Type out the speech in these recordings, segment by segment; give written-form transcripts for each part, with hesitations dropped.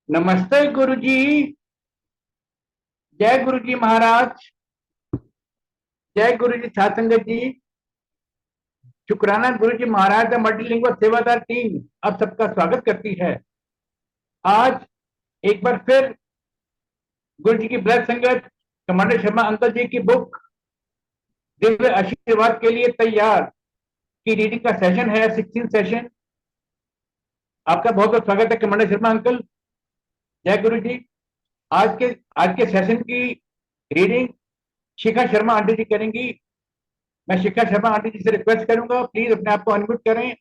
नमस्ते गुरुजी। जय गुरुजी महाराज। जय गुरुजी साध संगत जी। शुक्राना गुरुजी महाराज द मल्टीलिंगुअल सेवादार टीम आप सबका स्वागत करती है। आज एक बार फिर गुरुजी की ब्लड संगत कमांडर शर्मा अंकल जी की बुक दिव्य आशीर्वाद के लिए तैयार की रीडिंग का सेशन है, 16 सेशन। आपका बहुत बहुत स्वागत है कमांडर शर्मा अंकल। जय गुरु जी। आज के सेशन की रीडिंग शिखा शर्मा आंटी जी करेंगी। मैं शिखा शर्मा आंटी जी से रिक्वेस्ट करूंगा, प्लीज अपने आप को अनम्यूट करें।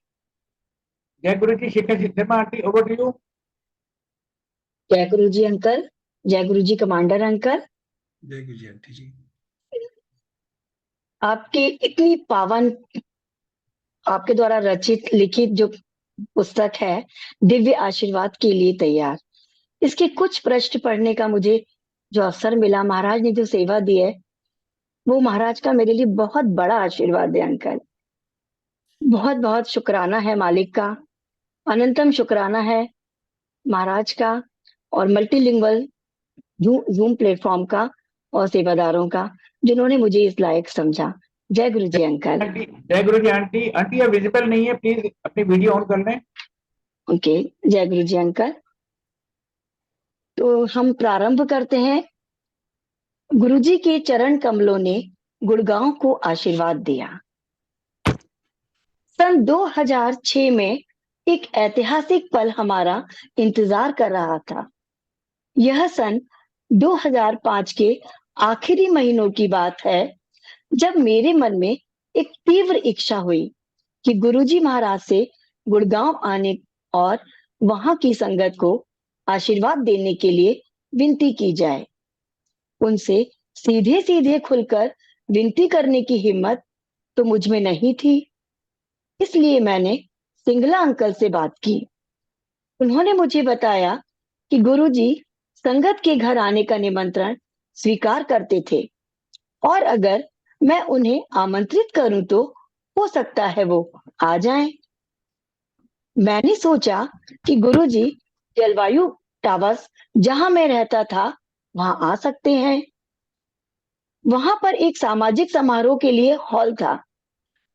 जय गुरु जी। Shikha Sharma aunty, over to you. जय गुरु जी अंकल। जय गुरु जी कमांडर अंकल। जय गुरु जी आंटी जी। आपकी इतनी पावन, आपके द्वारा रचित लिखित जो पुस्तक है दिव्य आशीर्वाद के लिए तैयार, इसके कुछ पृष्ठ पढ़ने का मुझे जो अवसर मिला, महाराज ने जो सेवा दी है, वो महाराज का मेरे लिए बहुत बड़ा आशीर्वाद है अंकल। बहुत बहुत शुक्राना है मालिक का, अनंतम शुक्राना है महाराज का और मल्टीलिंगुअल जूम प्लेटफॉर्म का और सेवादारों का, जिन्होंने मुझे इस लायक समझा। जय गुरु जी अंकल। जय गुरु जी आंटी। आंटी ये विजिबल नहीं है, प्लीज अपनी वीडियो ऑन कर लें। ओके, जय गुरु जी अंकल। तो हम प्रारंभ करते हैं। गुरुजी के चरण कमलों ने गुड़गांव को आशीर्वाद दिया। सन 2006 में एक ऐतिहासिक पल हमारा इंतजार कर रहा था। यह सन 2005 के आखिरी महीनों की बात है, जब मेरे मन में एक तीव्र इच्छा हुई कि गुरुजी महाराज से गुड़गांव आने और वहां की संगत को आशीर्वाद देने के लिए विनती की जाए। उनसे सीधे सीधे खुलकर विनती करने की हिम्मत तो मुझ में नहीं थी, इसलिए मैंने सिंगला अंकल से बात की। उन्होंने मुझे बताया कि गुरुजी संगत के घर आने का निमंत्रण स्वीकार करते थे और अगर मैं उन्हें आमंत्रित करूं तो हो सकता है वो आ जाएं। मैंने सोचा कि गुरुजी जलवायु टावर्स, जहां मैं रहता था, वहां आ सकते हैं। वहां पर एक सामाजिक समारोह के लिए हॉल था,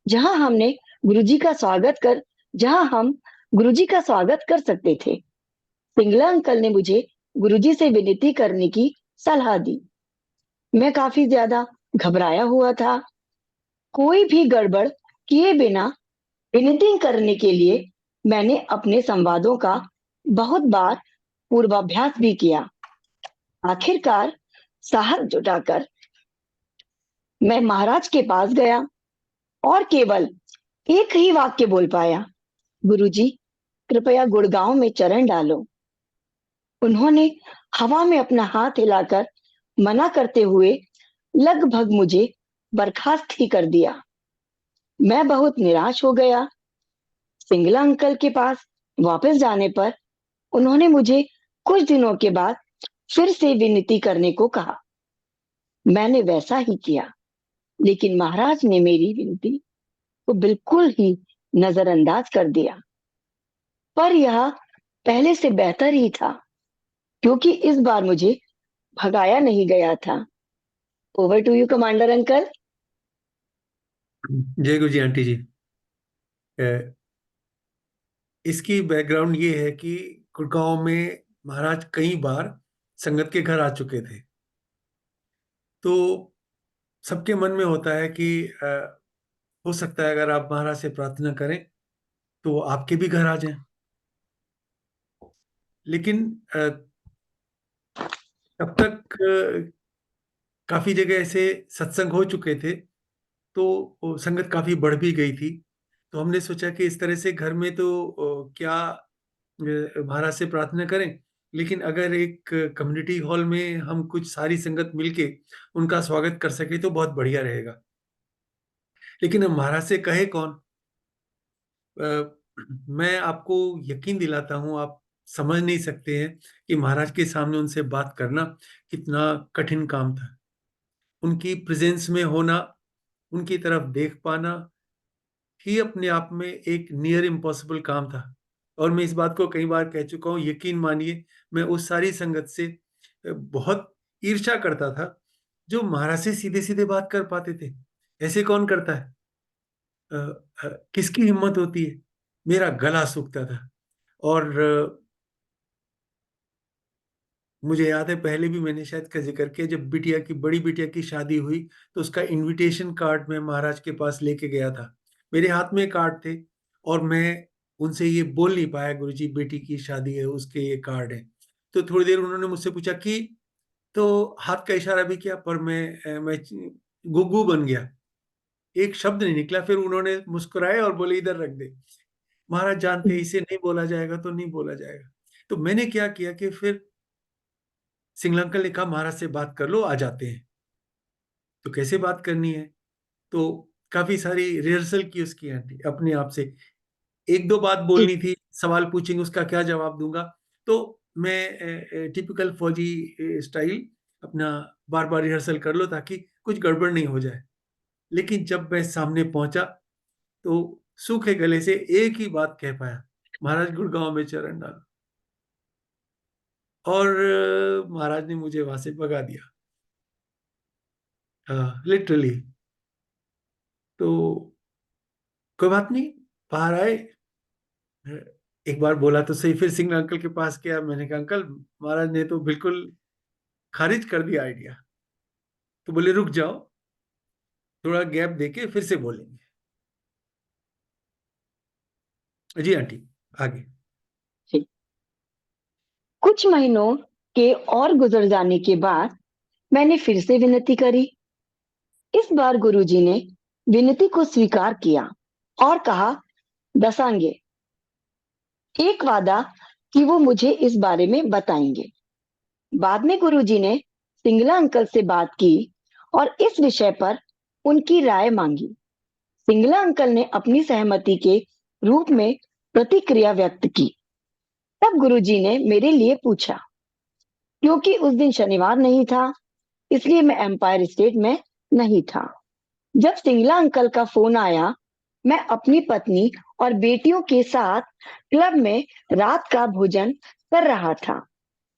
जहां हमने गुरुजी का स्वागत कर जहां हम गुरुजी का स्वागत कर सकते थे। सिंगला अंकल ने मुझे गुरुजी से विनती करने की सलाह दी। मैं काफी ज्यादा घबराया हुआ था। कोई भी गड़बड़ किए बिना विनती करने के लिए मैंने अपने संवादों का बहुत बार पूर्वाभ्यास भी किया। आखिरकार साहस जुटाकर मैं महाराज के पास गया और केवल एक ही वाक्य बोल पाया, गुरुजी कृपया गुड़गांव में चरण डालो। उन्होंने हवा में अपना हाथ हिलाकर मना करते हुए लगभग मुझे बर्खास्त ही कर दिया। मैं बहुत निराश हो गया। सिंगला अंकल के पास वापस जाने पर उन्होंने मुझे कुछ दिनों के बाद फिर से विनती करने को कहा। मैंने वैसा ही किया, लेकिन महाराज ने मेरी विनती को बिल्कुल ही नजरअंदाज कर दिया। पर यह पहले से बेहतर ही था, क्योंकि इस बार मुझे भगाया नहीं गया था। Over to you commander uncle. जय गुरु जी आंटी जी। इसकी बैकग्राउंड ये है कि गुड़गांव में महाराज कई बार संगत के घर आ चुके थे, तो सबके मन में होता है कि हो सकता है अगर आप महाराज से प्रार्थना करें तो आपके भी घर आ जाएं। लेकिन तब तक काफी जगह ऐसे सत्संग हो चुके थे, तो संगत काफी बढ़ भी गई थी। तो हमने सोचा कि इस तरह से घर में तो क्या महाराज से प्रार्थना करें, लेकिन अगर एक कम्युनिटी हॉल में हम कुछ सारी संगत मिलके उनका स्वागत कर सके तो बहुत बढ़िया रहेगा। लेकिन हम महाराज से कहे कौन? मैं आपको यकीन दिलाता हूं, आप समझ नहीं सकते हैं कि महाराज के सामने उनसे बात करना कितना कठिन काम था। उनकी प्रेजेंस में होना, उनकी तरफ देख पाना ही अपने आप में एक नियर इम्पॉसिबल काम था। और मैं इस बात को कई बार कह चुका हूँ, यकीन मानिए मैं उस सारी संगत से बहुत ईर्ष्या करता था जो महाराज से सीधे सीधे बात कर पाते थे। ऐसे कौन करता है? किसकी हिम्मत होती है? मेरा गला सूखता था। और मुझे याद है पहले भी मैंने शायद का जिक्र किया, जब बिटिया की, बड़ी बिटिया की शादी हुई तो उसका इनविटेशन कार्ड मैं महाराज के पास लेके गया था। मेरे हाथ में कार्ड थे और मैं उनसे ये बोल नहीं पाया, गुरुजी बेटी की शादी है, उसके ये कार्ड है। तो थोड़ी देर उन्होंने मुझसे पूछा कि, तो हाथ का इशारा भी किया, पर मैं गुग्गू बन गया, एक शब्द नहीं निकला। फिर उन्होंने मुस्कुराए और बोले इधर रख दे, महाराज जानते हैं इसे नहीं बोला जाएगा तो नहीं बोला जाएगा। तो मैंने क्या किया कि फिर सिंगला अंकल ने कहा महाराज से बात कर लो, आ जाते हैं। तो कैसे बात करनी है, तो काफी सारी रिहर्सल की उसकी आंटी अपने आप से। एक दो बात जी बोलनी थी, सवाल पूछेंगे उसका क्या जवाब दूंगा। तो मैं टिपिकल फौजी स्टाइल अपना बार बार रिहर्सल कर लो ताकि कुछ गड़बड़ नहीं हो जाए। लेकिन जब मैं सामने पहुंचा तो सूखे गले से एक ही बात कह पाया, महाराज गुड़गांव में चरण डालो। और महाराज ने मुझे वहां से भगा दिया, लिटरली। तो कोई बात नहीं, बाहर आए। एक बार बोला तो सही, फिर सिंह अंकल के पास गया। मैंने कहा अंकल, महाराज ने तो बिल्कुल खारिज कर दिया आइडिया। तो बोले रुक जाओ, थोड़ा गैप देके फिर से बोलेंगे। जी आंटी, आगे। जी। कुछ महीनों के और गुजर जाने के बाद मैंने फिर से विनती करी। इस बार गुरुजी ने विनती को स्वीकार किया और कहा, दसांगे, एक वादा कि वो मुझे इस बारे में बताएंगे। बाद में गुरुजी ने सिंगला अंकल से बात की और इस विषय पर उनकी राय मांगी। सिंगला अंकल ने अपनी सहमति के रूप में प्रतिक्रिया व्यक्त की। तब गुरुजी ने मेरे लिए पूछा। क्योंकि उस दिन शनिवार नहीं था, इसलिए मैं एम्पायर स्टेट में नहीं था। जब सिंगला अंकल का फोन आया, मैं अपनी पत्नी और बेटियों के साथ क्लब में रात का भोजन कर रहा था।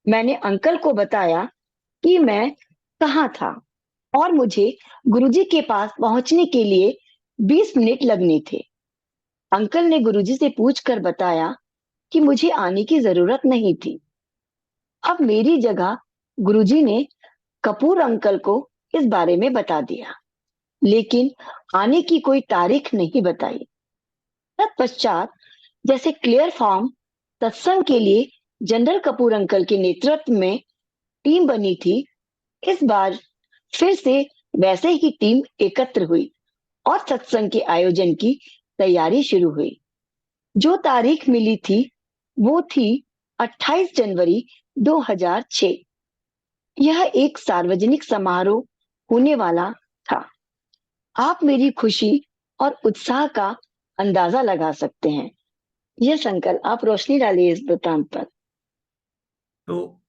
मैंने अंकल को बताया कि मैं कहाँ था और मुझे गुरुजी के पास पहुंचने के लिए 20 मिनट लगने थे। अंकल ने गुरुजी से पूछकर बताया कि मुझे आने की जरूरत नहीं थी। अब मेरी जगह गुरुजी ने कपूर अंकल को इस बारे में बता दिया, लेकिन आने की कोई तारीख नहीं बताई। तत्पश्चात जैसे क्लियर फॉर्म सत्संग के लिए जनरल कपूर अंकल के नेतृत्व में टीम बनी थी, इस बार फिर से वैसे ही टीम एकत्र हुई और सत्संग के आयोजन की तैयारी शुरू हुई। जो तारीख मिली थी वो थी 28 जनवरी 2006। यह एक सार्वजनिक समारोह होने वाला था। आप मेरी खुशी और उत्साह का अंदाजा लगा सकते हैं। यस अंकल, आप रोशनी डालिए इस वृतांत पर। तो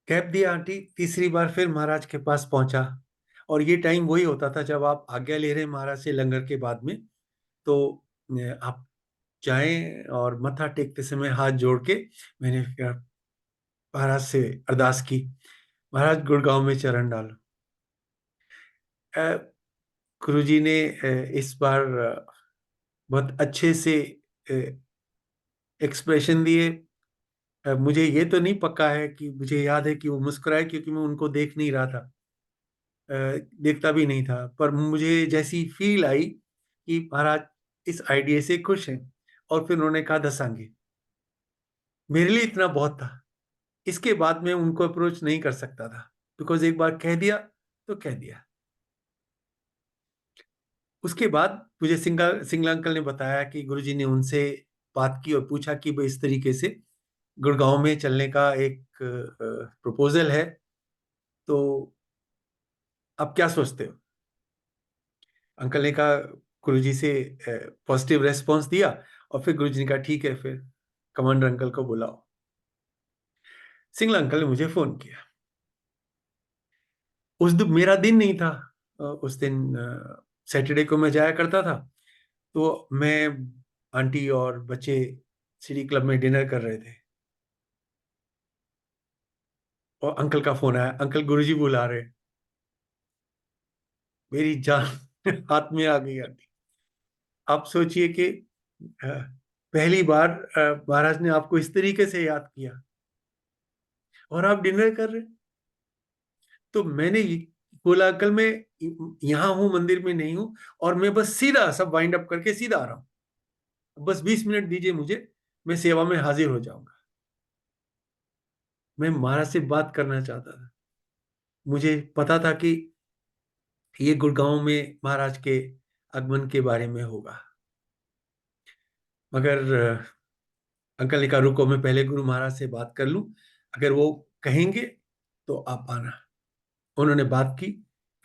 कैप दिया आंटी, तीसरी बार फिर महाराज के पास पहुंचा। और ये टाइम वही होता था जब आप आज्ञा ले रहे हैं महाराज से लंगर के बाद में, तो आप जाएं और मत्था टेकते समय हाथ जोड़ के मैंने फिर महाराज से अरदास की, महाराज गुड़गांव में चरण डालो। गुरुजी ने इस बार बहुत अच्छे से एक्सप्रेशन दिए। मुझे ये तो नहीं पक्का है कि, मुझे याद है कि वो मुस्कुराए क्योंकि मैं उनको देख नहीं रहा था, देखता भी नहीं था, पर मुझे जैसी फील आई कि महाराज इस आइडिया से खुश हैं। और फिर उन्होंने कहा दसांगे। मेरे लिए इतना बहुत था, इसके बाद मैं उनको अप्रोच नहीं कर सकता था, बिकॉज एक बार कह दिया तो कह दिया। उसके बाद मुझे सिंगला अंकल ने बताया कि गुरुजी ने उनसे बात की और पूछा कि भाई इस तरीके से गुड़गांव में चलने का एक प्रपोजल है, तो आप क्या सोचते हो? अंकल ने कहा, गुरुजी से पॉजिटिव रेस्पॉन्स दिया और फिर गुरुजी ने कहा ठीक है, फिर कमांडर अंकल को बुलाओ। सिंगला अंकल ने मुझे फोन किया। उस दिन मेरा दिन नहीं था, उस दिन सैटरडे को मैं जाया करता था। तो मैं, आंटी और बच्चे सिटी क्लब में डिनर कर रहे थे और अंकल का फोन आया, अंकल गुरुजी बुला रहे। मेरी जान हाथ में आ गई आती। आप सोचिए कि पहली बार महाराज ने आपको इस तरीके से याद किया और आप डिनर कर रहे। तो मैंने बोला, अंकल मैं यहाँ हूं, मंदिर में नहीं हूं, और मैं बस सीधा सब वाइंड अप करके सीधा आ रहा हूं, बस 20 मिनट दीजिए मुझे, मैं सेवा में हाजिर हो जाऊंगा। मैं महाराज से बात करना चाहता था। मुझे पता था कि ये गुड़गांव में महाराज के आगमन के बारे में होगा, मगर अंकल ने कहा रुको, मैं पहले गुरु महाराज से बात कर लूं, अगर वो कहेंगे तो आप आना। उन्होंने बात की,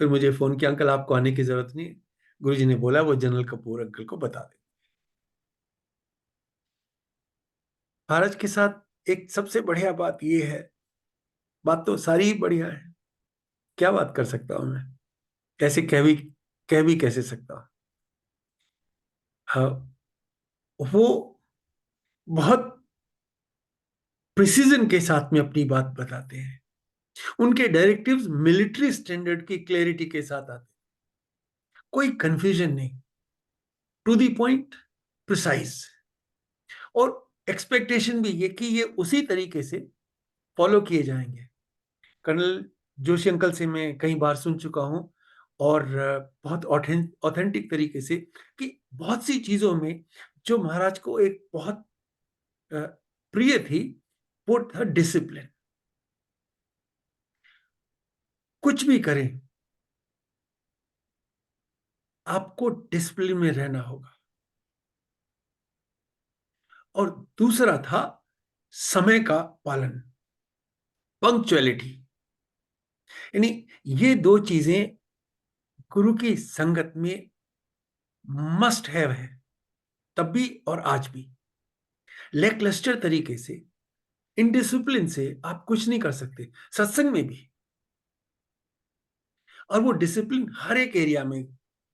फिर मुझे फोन किया, अंकल आपको आने की जरूरत नहीं, गुरुजी ने बोला वो जनरल कपूर अंकल को बता दे। महाराज के साथ एक सबसे बढ़िया बात ये है, बात तो सारी ही बढ़िया है, क्या बात कर सकता हूं मैं, कैसे कह भी कैसे सकता हूं। हाँ, वो बहुत प्रिसीजन के साथ में अपनी बात बताते हैं। उनके डायरेक्टिव्स मिलिट्री स्टैंडर्ड की क्लैरिटी के साथ आते, कोई कंफ्यूजन नहीं, टू द पॉइंट, प्रिसाइज, और एक्सपेक्टेशन भी ये कि ये उसी तरीके से फॉलो किए जाएंगे। कर्नल जोशी अंकल से मैं कई बार सुन चुका हूं, और बहुत ऑथेंटिक तरीके से, कि बहुत सी चीजों में जो महाराज को एक बहुत प्रिय थी, वो था डिसिप्लिन। कुछ भी करें आपको डिसिप्लिन में रहना होगा। और दूसरा था समय का पालन, पंक्चुअलिटी। यानी ये दो चीजें गुरु की संगत में मस्ट हैव है, तब भी और आज भी। लेकलस्टर तरीके से, इनडिसिप्लिन से आप कुछ नहीं कर सकते, सत्संग में भी। और वो डिसिप्लिन हर एक एरिया में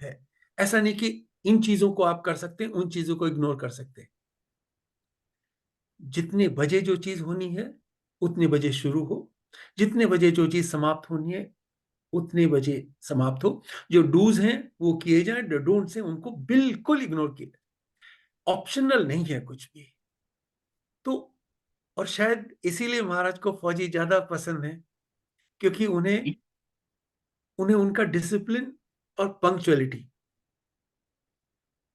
है। ऐसा नहीं कि इन चीजों को आप कर सकते हैं, उन चीजों को इग्नोर कर सकते हैं। जितने बजे जो चीज होनी है उतने बजे शुरू हो, जितने बजे जो चीज समाप्त होनी है उतने बजे समाप्त हो। जो डूज हैं वो किए जाए, जो डोंट्स हैं उनको बिल्कुल इग्नोर किए। ऑप्शनल नहीं है कुछ भी। तो और शायद इसीलिए महाराज को फौजी ज्यादा पसंद है, क्योंकि उन्हें उन्हें उनका डिसिप्लिन और पंक्चुअलिटी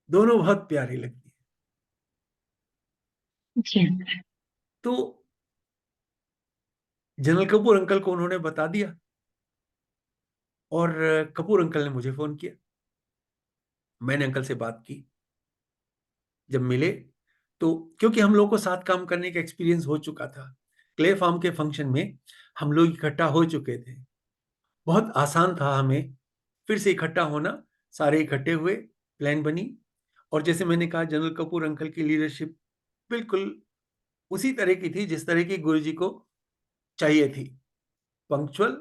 दोनों बहुत प्यारी लगती जी। है। तो जनरल कपूर अंकल को उन्होंने बता दिया, और कपूर अंकल ने मुझे फोन किया। मैंने अंकल से बात की, जब मिले तो, क्योंकि हम लोग को साथ काम करने का एक्सपीरियंस हो चुका था, क्ले फार्म के फंक्शन में हम लोग इकट्ठा हो चुके थे, बहुत आसान था हमें फिर से इकट्ठा होना। सारे इकट्ठे हुए, प्लान बनी, और जैसे मैंने कहा जनरल कपूर अंकल की लीडरशिप बिल्कुल उसी तरह की थी जिस तरह की गुरुजी को चाहिए थी, पंक्चुअल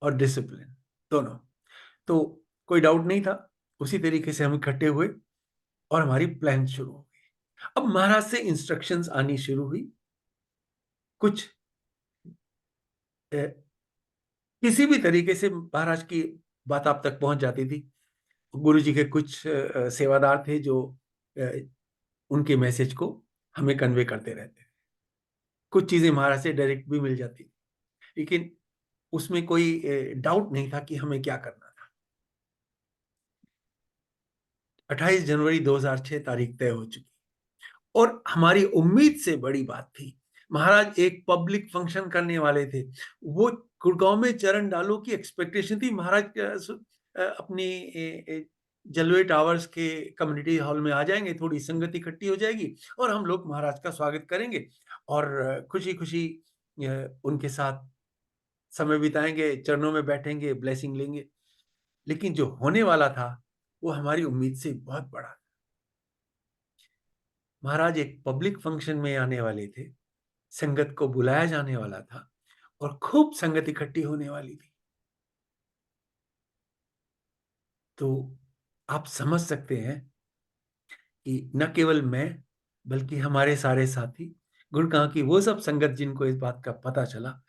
और डिसिप्लिन दोनों। तो कोई डाउट नहीं था, उसी तरीके से हम इकट्ठे हुए और हमारी प्लान शुरू हो गई। अब महाराज से इंस्ट्रक्शंस आनी शुरू हुई। कुछ किसी भी तरीके से महाराज की बात आप तक पहुंच जाती थी। गुरु जी के कुछ सेवादार थे जो अ, उनके मैसेज को हमें कन्वे करते रहते। कुछ चीजें महाराज से डायरेक्ट भी मिल जाती, लेकिन उसमें कोई डाउट नहीं था कि हमें क्या करना था। 28 जनवरी 2006 तारीख तय हो चुकी, और हमारी उम्मीद से बड़ी बात थी, महाराज एक पब्लिक फंक्शन करने वाले थे। वो गुड़गांव में चरण डालो की एक्सपेक्टेशन थी। महाराज अपनी जलवे टावर्स के कम्युनिटी हॉल में आ जाएंगे, थोड़ी संगत इकट्ठी हो जाएगी और हम लोग महाराज का स्वागत करेंगे और खुशी खुशी उनके साथ समय बिताएंगे, चरणों में बैठेंगे, ब्लेसिंग लेंगे। लेकिन जो होने वाला था वो हमारी उम्मीद से बहुत बड़ा। महाराज एक पब्लिक फंक्शन में आने वाले थे, संगत को बुलाया जाने वाला था और खूब संगत इकट्ठी होने वाली थी। तो आप समझ सकते हैं कि न केवल मैं, बल्कि हमारे सारे साथी, गुड़गांव की वो सब संगत जिनको इस बात का पता चला,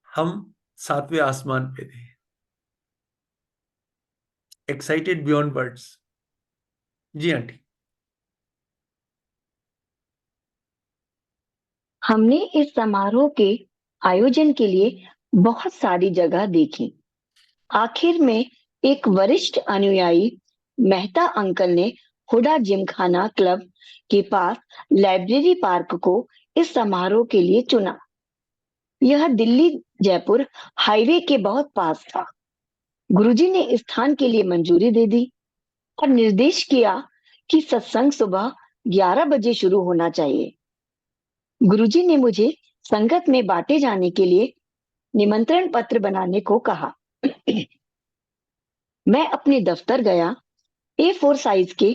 हम 7वें आसमान पे थे, एक्साइटेड बियॉन्ड वर्ड्स। जी आंटी। हमने इस समारोह के आयोजन के लिए बहुत सारी जगह देखी। आखिर में एक वरिष्ठ अनुयायी मेहता अंकल ने हुडा जिमखाना क्लब के पास लाइब्रेरी पार्क को इस समारोह के लिए चुना। यह दिल्ली जयपुर हाईवे के बहुत पास था। गुरुजी ने इस स्थान के लिए मंजूरी दे दी और निर्देश किया कि सत्संग सुबह 11 बजे शुरू होना चाहिए। गुरुजी ने मुझे संगत में बांटे जाने के लिए निमंत्रण पत्र बनाने को कहा। मैं अपने दफ्तर गया, A4 साइज के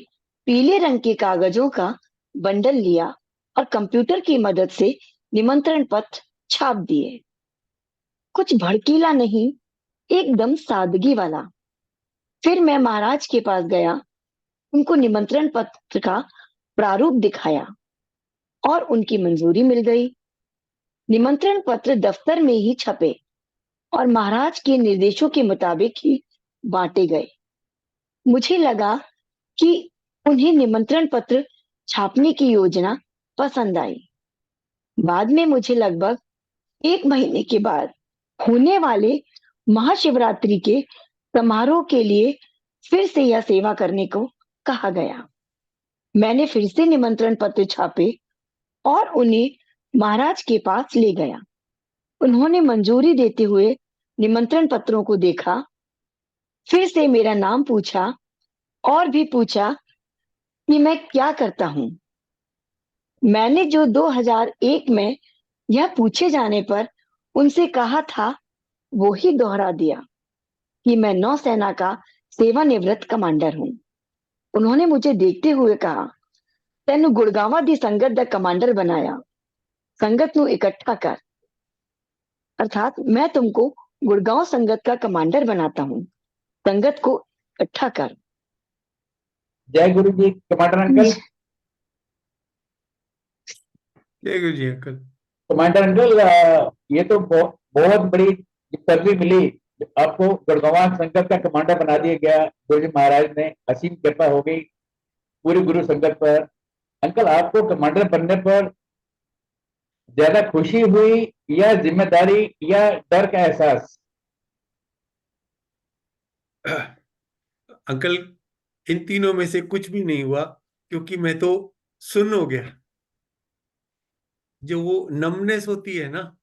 पीले रंग के कागजों का बंडल लिया और कंप्यूटर की मदद से निमंत्रण पत्र छाप दिए। कुछ भड़कीला नहीं, एकदम सादगी वाला। फिर मैं महाराज के पास गया, उनको निमंत्रण पत्र का प्रारूप दिखाया और उनकी मंजूरी मिल गई। निमंत्रण पत्र दफ्तर में ही छपे और महाराज के निर्देशों के मुताबिक ही बांटे गए। मुझे लगा कि उन्हें निमंत्रण पत्र छापने की योजना पसंद आई। बाद में मुझे लगभग 1 महीने के बाद होने वाले महाशिवरात्रि के समारोह के लिए फिर से यह सेवा करने को कहा गया। मैंने फिर से निमंत्रण पत्र छापे और उन्हें महाराज के पास ले गया। उन्होंने मंजूरी देते हुए निमंत्रण पत्रों को देखा, फिर से मेरा नाम पूछा और भी पूछा कि मैं क्या करता हूं। मैंने जो 2001 में यह पूछे जाने पर उनसे कहा था, वो ही दोहरा दिया कि मैं नौसेना का सेवानिवृत्त कमांडर हूं। उन्होंने मुझे देखते हुए कहा, तेनु गुड़गावा दी संगत दा कमांडर बनाया, संगत नु इकट्ठा कर। अर्थात मैं तुमको गुड़गांव संगत का कमांडर बनाता हूं, संगत को इकट्ठा कर। जय गुरु जी कमांडर अंकल। जय गुरु जी अंकल। कमांडर अंकल, ये तो बहुत बड़ी पदवी मिली आपको, गुड़गांवा संगत का कमांडर बना दिया गया गुरु जी महाराज ने। असीम कृपा हो गई पूरी गुरु संगत पर। अंकल, आपको कमांडर बनने पर ज्यादा खुशी हुई या जिम्मेदारी या डर का एहसास? अंकल, इन तीनों में से कुछ भी नहीं हुआ, क्योंकि मैं तो सुन्न हो गया। जो वो नमनेस होती है ना,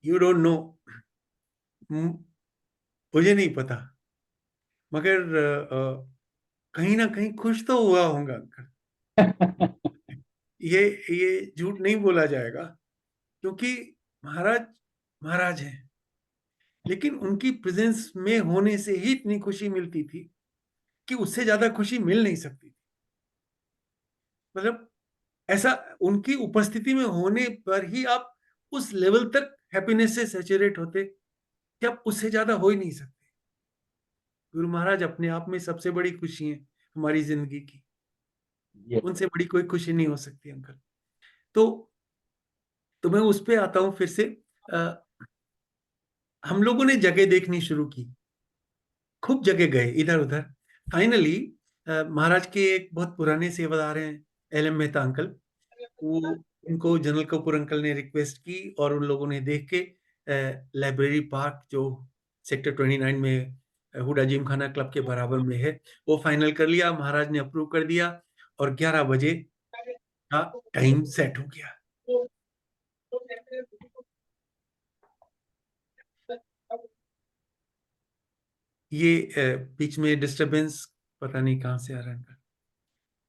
यू डोंट नो, मुझे नहीं पता, मगर कहीं ना कहीं खुश तो हुआ होगा अंकल। ये झूठ नहीं बोला जाएगा, क्योंकि महाराज महाराज हैं, लेकिन उनकी प्रेजेंस में होने से ही इतनी खुशी मिलती थी कि उससे ज्यादा खुशी मिल नहीं सकती थी। मतलब ऐसा, उनकी उपस्थिति में होने पर ही आप उस लेवल तक हैप्पीनेस से सैचुरेट होते कि आप उससे ज्यादा हो ही नहीं सकते। गुरु महाराज अपने आप में सबसे बड़ी खुशी है हमारी जिंदगी की, उनसे बड़ी कोई खुशी नहीं हो सकती अंकल। तो मैं उस पे आता हूं फिर से। हम लोगों ने जगह देखनी शुरू की, खूब जगह गए इधर उधर। फाइनली महाराज के एक बहुत पुराने सेवादार हैं, LM मेहता अंकल, वो उनको जनरल कपूर अंकल ने रिक्वेस्ट की और उन लोगों ने देख के लाइब्रेरी पार्क जो सेक्टर 29 में हुडा जिमखाना क्लब के बराबर में है, वो फाइनल कर लिया। महाराज ने अप्रूव कर दिया और 11 बजे का टाइम सेट हो गया। ये बीच में डिस्टरबेंस पता नहीं कहां से आ रहा है।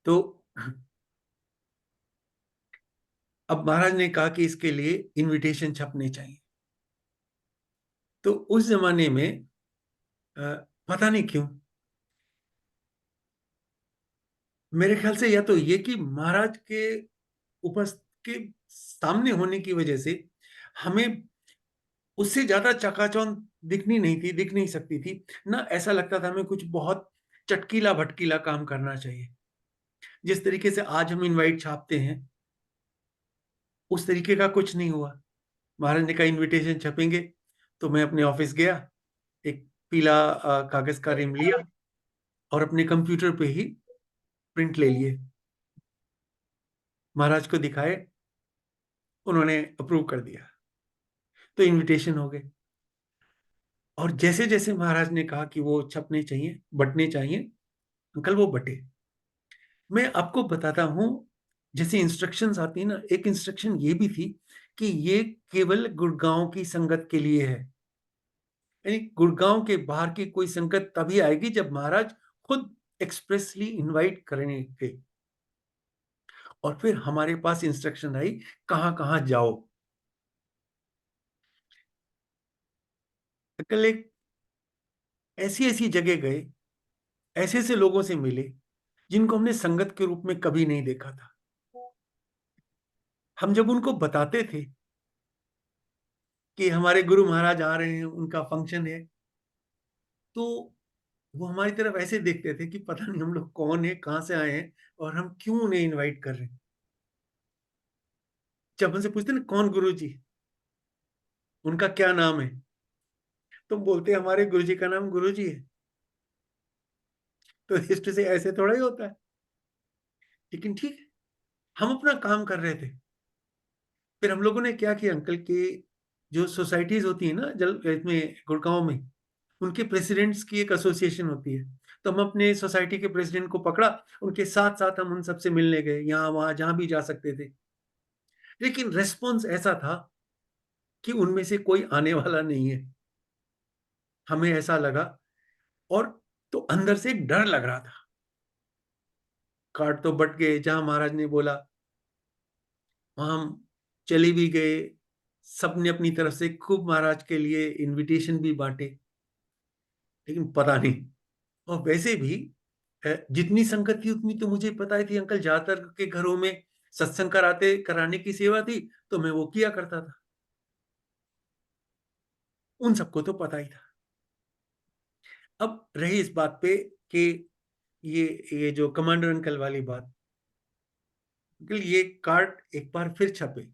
तो अब महाराज ने कहा कि इसके लिए इनविटेशन छपने चाहिए। तो उस जमाने में पता नहीं क्यों, मेरे ख्याल से या तो ये कि महाराज के उपस्थित के सामने होने की वजह से हमें उससे ज्यादा चकाचौंध दिख नहीं सकती थी ना। ऐसा लगता था हमें कुछ बहुत चटकीला भटकीला काम करना चाहिए। जिस तरीके से आज हम इनवाइट छापते हैं उस तरीके का कुछ नहीं हुआ। महाराज ने कहा इनविटेशन छपेंगे, तो मैं अपने ऑफिस गया, एक पीला कागज का रिम लिया और अपने कंप्यूटर पे ही प्रिंट ले लिए, महाराज को दिखाए, उन्होंने अप्रूव कर दिया, तो इनविटेशन हो गए। और जैसे जैसे महाराज ने कहा कि वो छपने चाहिए, बटने चाहिए, अंकल वो बटे। मैं आपको बताता हूं, जैसे इंस्ट्रक्शंस आती है ना, एक इंस्ट्रक्शन ये भी थी कि ये केवल गुड़गांव की संगत के लिए है, यानी गुड़गांव के बाहर की कोई संगत तभी आएगी जब महाराज खुद एक्सप्रेसली इनवाइट करेंगे। और फिर हमारे पास इंस्ट्रक्शन आई कहां कहां जाओ। कल एक ऐसी ऐसी जगह गए, ऐसे ऐसे लोगों से मिले जिनको हमने संगत के रूप में कभी नहीं देखा था। हम जब उनको बताते थे कि हमारे गुरु महाराज आ रहे हैं, उनका फंक्शन है, तो वो हमारी तरफ ऐसे देखते थे कि पता नहीं हम लोग कौन है, कहां से आए हैं और हम क्यों उन्हें इनवाइट कर रहे हैं। जब हमसे पूछते ना कौन गुरु जी, उनका क्या नाम है, तो बोलते हमारे गुरु जी का नाम गुरु जी है। तो हिस्ट्री से ऐसे थोड़ा ही होता है, लेकिन ठीक है, हम अपना काम कर रहे थे। फिर हम लोगों ने क्या किया, अंकल के जो सोसाइटीज होती है ना जल इसमें गुड़गांव में, उनके प्रेसिडेंट्स की एक एसोसिएशन होती है, तो हम अपने सोसाइटी के प्रेसिडेंट को पकड़ा, उनके साथ साथ हम उन सबसे मिलने गए, यहाँ वहां जहां भी जा सकते थे। लेकिन रेस्पॉन्स ऐसा था कि उनमें से कोई आने वाला नहीं है। हमें ऐसा लगा, और तो अंदर से एक डर लग रहा था। कार्ड तो बट गए, जहां महाराज ने बोला वहां हम चले भी गए, सबने अपनी तरफ से खूब महाराज के लिए इनविटेशन भी बांटे, लेकिन पता नहीं। और वैसे भी जितनी संगत थी उतनी तो मुझे पता ही थी अंकल, ज्यादातर के घरों में सत्संग कराने की सेवा थी, तो मैं वो किया करता था, उन सबको तो पता ही था। अब रही इस बात पे कि ये जो कमांडर अंकल वाली बात, अंकल ये कार्ड एक बार फिर छपे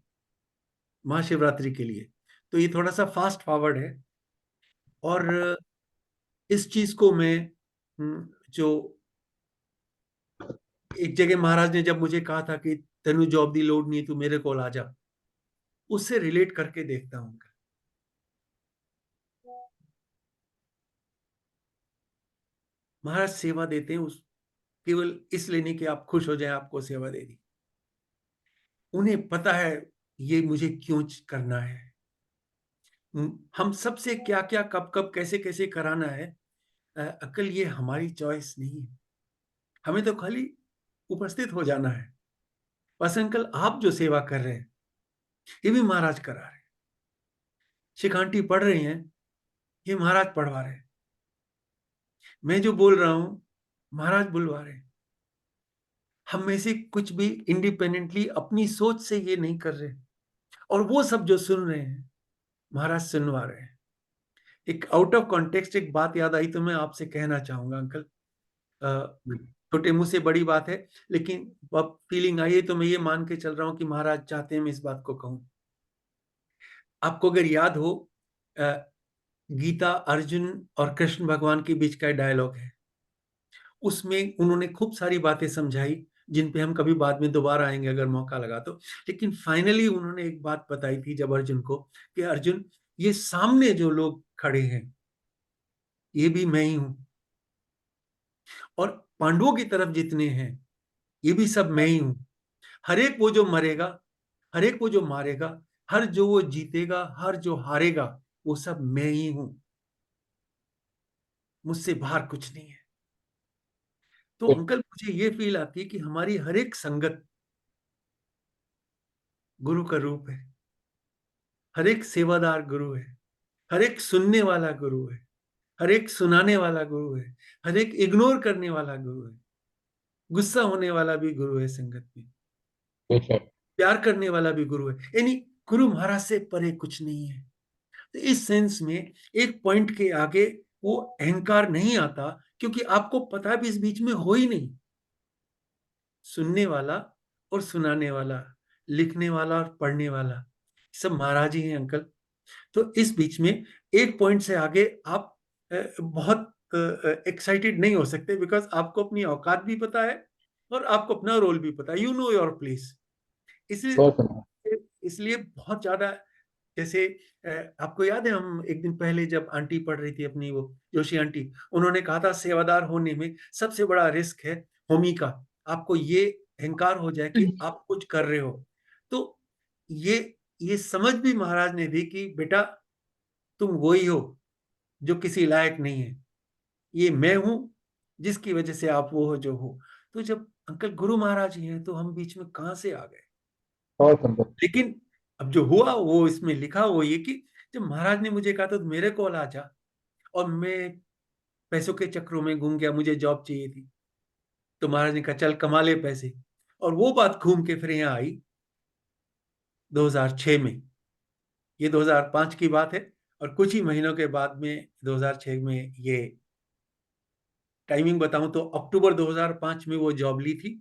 महाशिवरात्रि के लिए, तो ये थोड़ा सा फास्ट फॉरवर्ड है। और इस चीज को मैं जो एक जगह महाराज ने जब मुझे कहा था कि तेनू जॉब दी लोड नहीं, तू मेरे को आ जा, उससे रिलेट करके देखता हूं। महाराज सेवा देते हैं उस केवल इसलिए नहीं कि आप खुश हो जाए, आपको सेवा दे दी, उन्हें पता है ये मुझे क्यों करना है, हम सबसे क्या क्या कब कब कैसे कैसे कराना है, अकल ये हमारी चॉइस नहीं है, हमें तो खाली उपस्थित हो जाना है। बस अंकल आप जो सेवा कर रहे हैं ये भी महाराज करा रहे हैं, शिखांटी पढ़ रही हैं ये महाराज पढ़वा रहे हैं, मैं जो बोल रहा हूं महाराज बुलवा रहे हैं। हम में से कुछ भी इंडिपेंडेंटली अपनी सोच से ये नहीं कर रहे, और वो सब जो सुन रहे हैं महाराज सुनवा रहे हैं। एक आउट ऑफ कॉन्टेक्स्ट एक बात याद आई तो मैं आपसे कहना चाहूंगा अंकल, छोटे मुंह से बड़ी बात है, लेकिन अब फीलिंग आई है तो मैं ये मान के चल रहा हूं कि महाराज चाहते हैं मैं इस बात को कहूं। आपको अगर याद हो, गीता अर्जुन और कृष्ण भगवान के बीच का डायलॉग है, उसमें उन्होंने खूब सारी बातें समझाई जिन पे हम कभी बाद में दोबारा आएंगे अगर मौका लगा तो। लेकिन फाइनली उन्होंने एक बात बताई थी जब अर्जुन को, कि अर्जुन ये सामने जो लोग खड़े हैं ये भी मैं ही हूं, और पांडवों की तरफ जितने हैं ये भी सब मैं ही हूं। हर एक वो जो मरेगा, हर एक वो जो मारेगा, हर जो वो जीतेगा, हर जो हारेगा, वो सब मैं ही हूं, मुझसे बाहर कुछ नहीं है। तो अंकल मुझे ये फील आती है कि हमारी हर एक संगत गुरु का रूप है, हर एक सेवादार गुरु है, हर एक सुनने वाला गुरु है, हर एक सुनाने वाला गुरु है, हर एक इग्नोर करने वाला गुरु है, गुस्सा होने वाला भी गुरु है संगत में, प्यार करने वाला भी गुरु है, यानी गुरु महाराज से परे कुछ नहीं है। तो इस सेंस में एक पॉइंट के आगे वो अहंकार नहीं आता, क्योंकि आपको पता भी इस बीच में हो ही नहीं। सुनने वाला और सुनाने वाला, लिखने वाला और पढ़ने वाला, सब महाराज ही हैं अंकल। तो इस बीच में एक पॉइंट से आगे आप बहुत एक्साइटेड नहीं हो सकते, बिकॉज आपको अपनी औकात भी पता है और आपको अपना रोल भी पता है, यू नो योर प्लेस। इसलिए बहुत ज्यादा, जैसे आपको याद है हम एक दिन पहले जब आंटी पढ़ रही थी अपनी, वो जोशी आंटी, उन्होंने कहा था सेवादार होने में सबसे बड़ा रिस्क है होमी का, आपको ये अहंकार हो जाए कि आप कुछ कर रहे हो। तो ये समझ भी महाराज ने दी कि बेटा तुम वही हो जो किसी लायक नहीं है, ये मैं हूं जिसकी वजह से आप वो हो जो हो। तो जब अंकल गुरु महाराज ही हैं तो हम बीच में कहां से आ गए। बहुत सुंदर। लेकिन अब जो हुआ वो इसमें लिखा वो ये कि जब महाराज ने मुझे कहा तो मेरे कॉल आ जा, और मैं पैसों के चक्रों में घूम गया, मुझे जॉब चाहिए थी, तो महाराज ने कहा चल कमा ले पैसे, और वो बात घूम के फिर यहाँ आई 2006 में। ये 2005 की बात है, और कुछ ही महीनों के बाद में 2006 में, ये टाइमिंग बताऊं तो अक्टूबर 2005 में वो जॉब ली थी,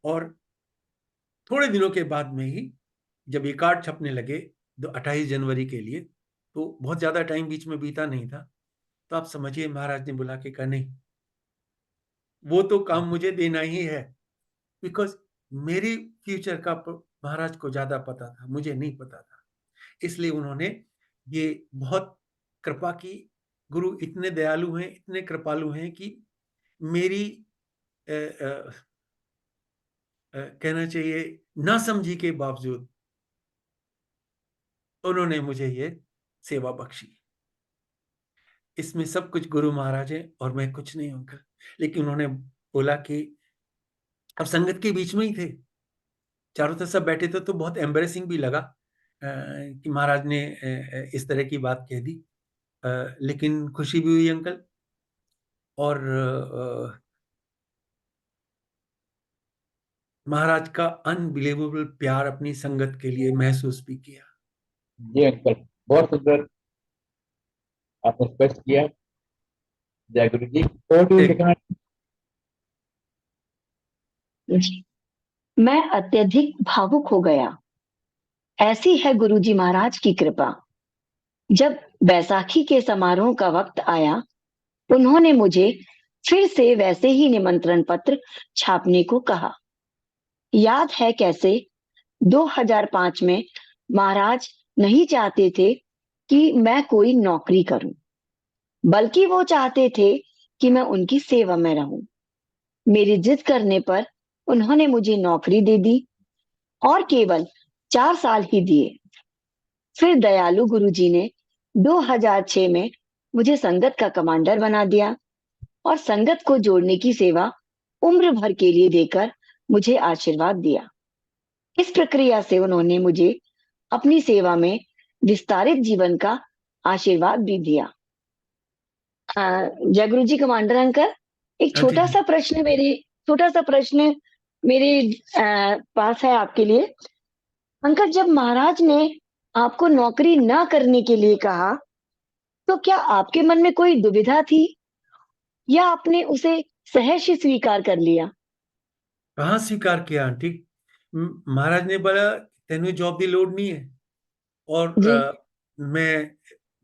और थोड़े दिनों के बाद में ही जब ये कार्ड छपने लगे 28 जनवरी के लिए, तो बहुत ज्यादा टाइम बीच में बीता नहीं था, तो आप समझिए महाराज ने बुला के कहा नहीं, वो तो काम मुझे देना ही है, बिकॉज मेरी फ्यूचर का महाराज को ज्यादा पता था, मुझे नहीं पता था। इसलिए उन्होंने ये बहुत कृपा की। गुरु इतने दयालु हैं, इतने कृपालु हैं कि मेरी कहना चाहिए ना समझी के बावजूद उन्होंने मुझे ये सेवा बख्शी। इसमें सब कुछ गुरु महाराज है और मैं कुछ नहीं हूं अंकल। लेकिन उन्होंने बोला कि अब संगत के बीच में ही थे, चारों तरफ सब बैठे थे, तो बहुत एम्बरेसिंग भी लगा कि महाराज ने इस तरह की बात कह दी, लेकिन खुशी भी हुई अंकल, और महाराज का अनबिलीवेबल प्यार अपनी संगत के लिए महसूस भी किया। जी अंकल, बहुत सुंदर आपने स्पष्ट किया। जय गुरु जी। और भी लिखना। मैं अत्यधिक भावुक हो गया। ऐसी है गुरुजी महाराज की कृपा। जब बैसाखी के समारोह का वक्त आया, उन्होंने मुझे फिर से वैसे ही निमंत्रण पत्र छापने को कहा। याद है कैसे 2005 में महाराज नहीं चाहते थे कि मैं कोई नौकरी करूं, बल्कि वो चाहते थे कि मैं उनकी सेवा में रहूं। मेरी जिद करने पर उन्होंने मुझे नौकरी दे दी, और केवल 4 साल ही दिए। फिर दयालु गुरुजी ने 2006 में मुझे संगत का कमांडर बना दिया और संगत को जोड़ने की सेवा उम्र भर के लिए देकर मुझे आशीर्वाद दिया। इस प्रक्रिया से उन्होंने मुझे अपनी सेवा में विस्तारित जीवन का आशीर्वाद भी दिया। जय गुरु जी कमांडर अंकल, एक हाँ जी, छोटा सा प्रश्न मेरे पास है आपके लिए। अंकल, जब महाराज ने आपको नौकरी ना करने के लिए कहा, तो क्या आपके मन में कोई दुविधा थी या आपने उसे सहर्ष स्वीकार कर लिया? कहाँ स्वीकार किया आंटी। महाराज ने बोला तेनू जॉब की लोड नहीं है, और जी।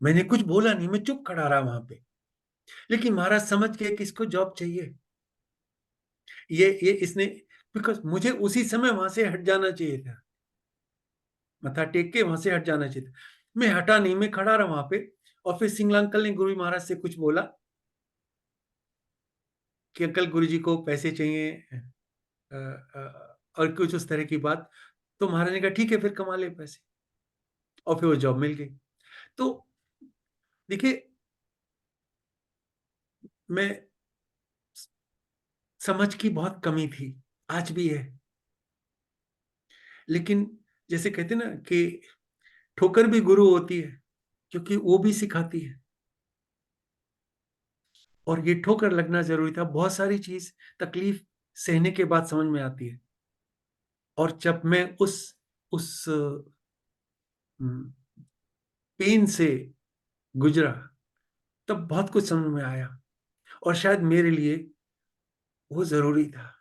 मैंने कुछ बोला नहीं, मैं चुप खड़ा रहा वहां पे। लेकिन महाराज समझ गए कि इसको जॉब चाहिए, ये इसने, बिकॉज मुझे उसी समय वहां से हट जाना चाहिए था, मथा टेक के वहां से हट जाना चाहिए था। मैं हटा नहीं, मैं खड़ा रहा वहां पे। और फिर सिंगला अंकल ने गुरु महाराज से कुछ बोला कि अंकल गुरु जी को पैसे चाहिए, और कुछ उस तरह की बात। तो महाराज ने कहा ठीक है फिर कमा ले पैसे, और फिर वो जॉब मिल गई। तो देखिए, मैं समझ की बहुत कमी थी, आज भी है। लेकिन जैसे कहते ना कि ठोकर भी गुरु होती है, क्योंकि वो भी सिखाती है। और ये ठोकर लगना जरूरी था। बहुत सारी चीज तकलीफ सहने के बाद समझ में आती है। और जब मैं उस पेन से गुजरा, तब बहुत कुछ समझ में आया, और शायद मेरे लिए वो जरूरी था।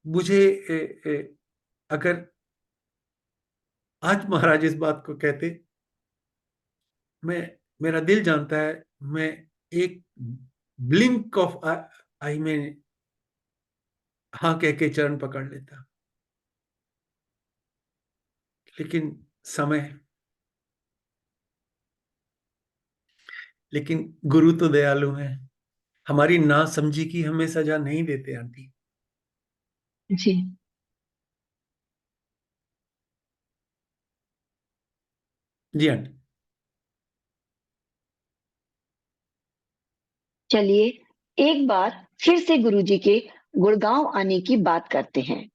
मुझे अगर आज महाराज इस बात को कहते, मैं मेरा दिल जानता है, मैं एक ब्लिंक ऑफ आई में हाँ कह के चरण पकड़ लेता। लेकिन समय, लेकिन गुरु तो दयालु हैं, हमारी ना समझी की हमें सजा नहीं देते आंटी। जी। जी आंटी। चलिए एक बार फिर से गुरुजी के गुड़गांव आने की बात करते हैं।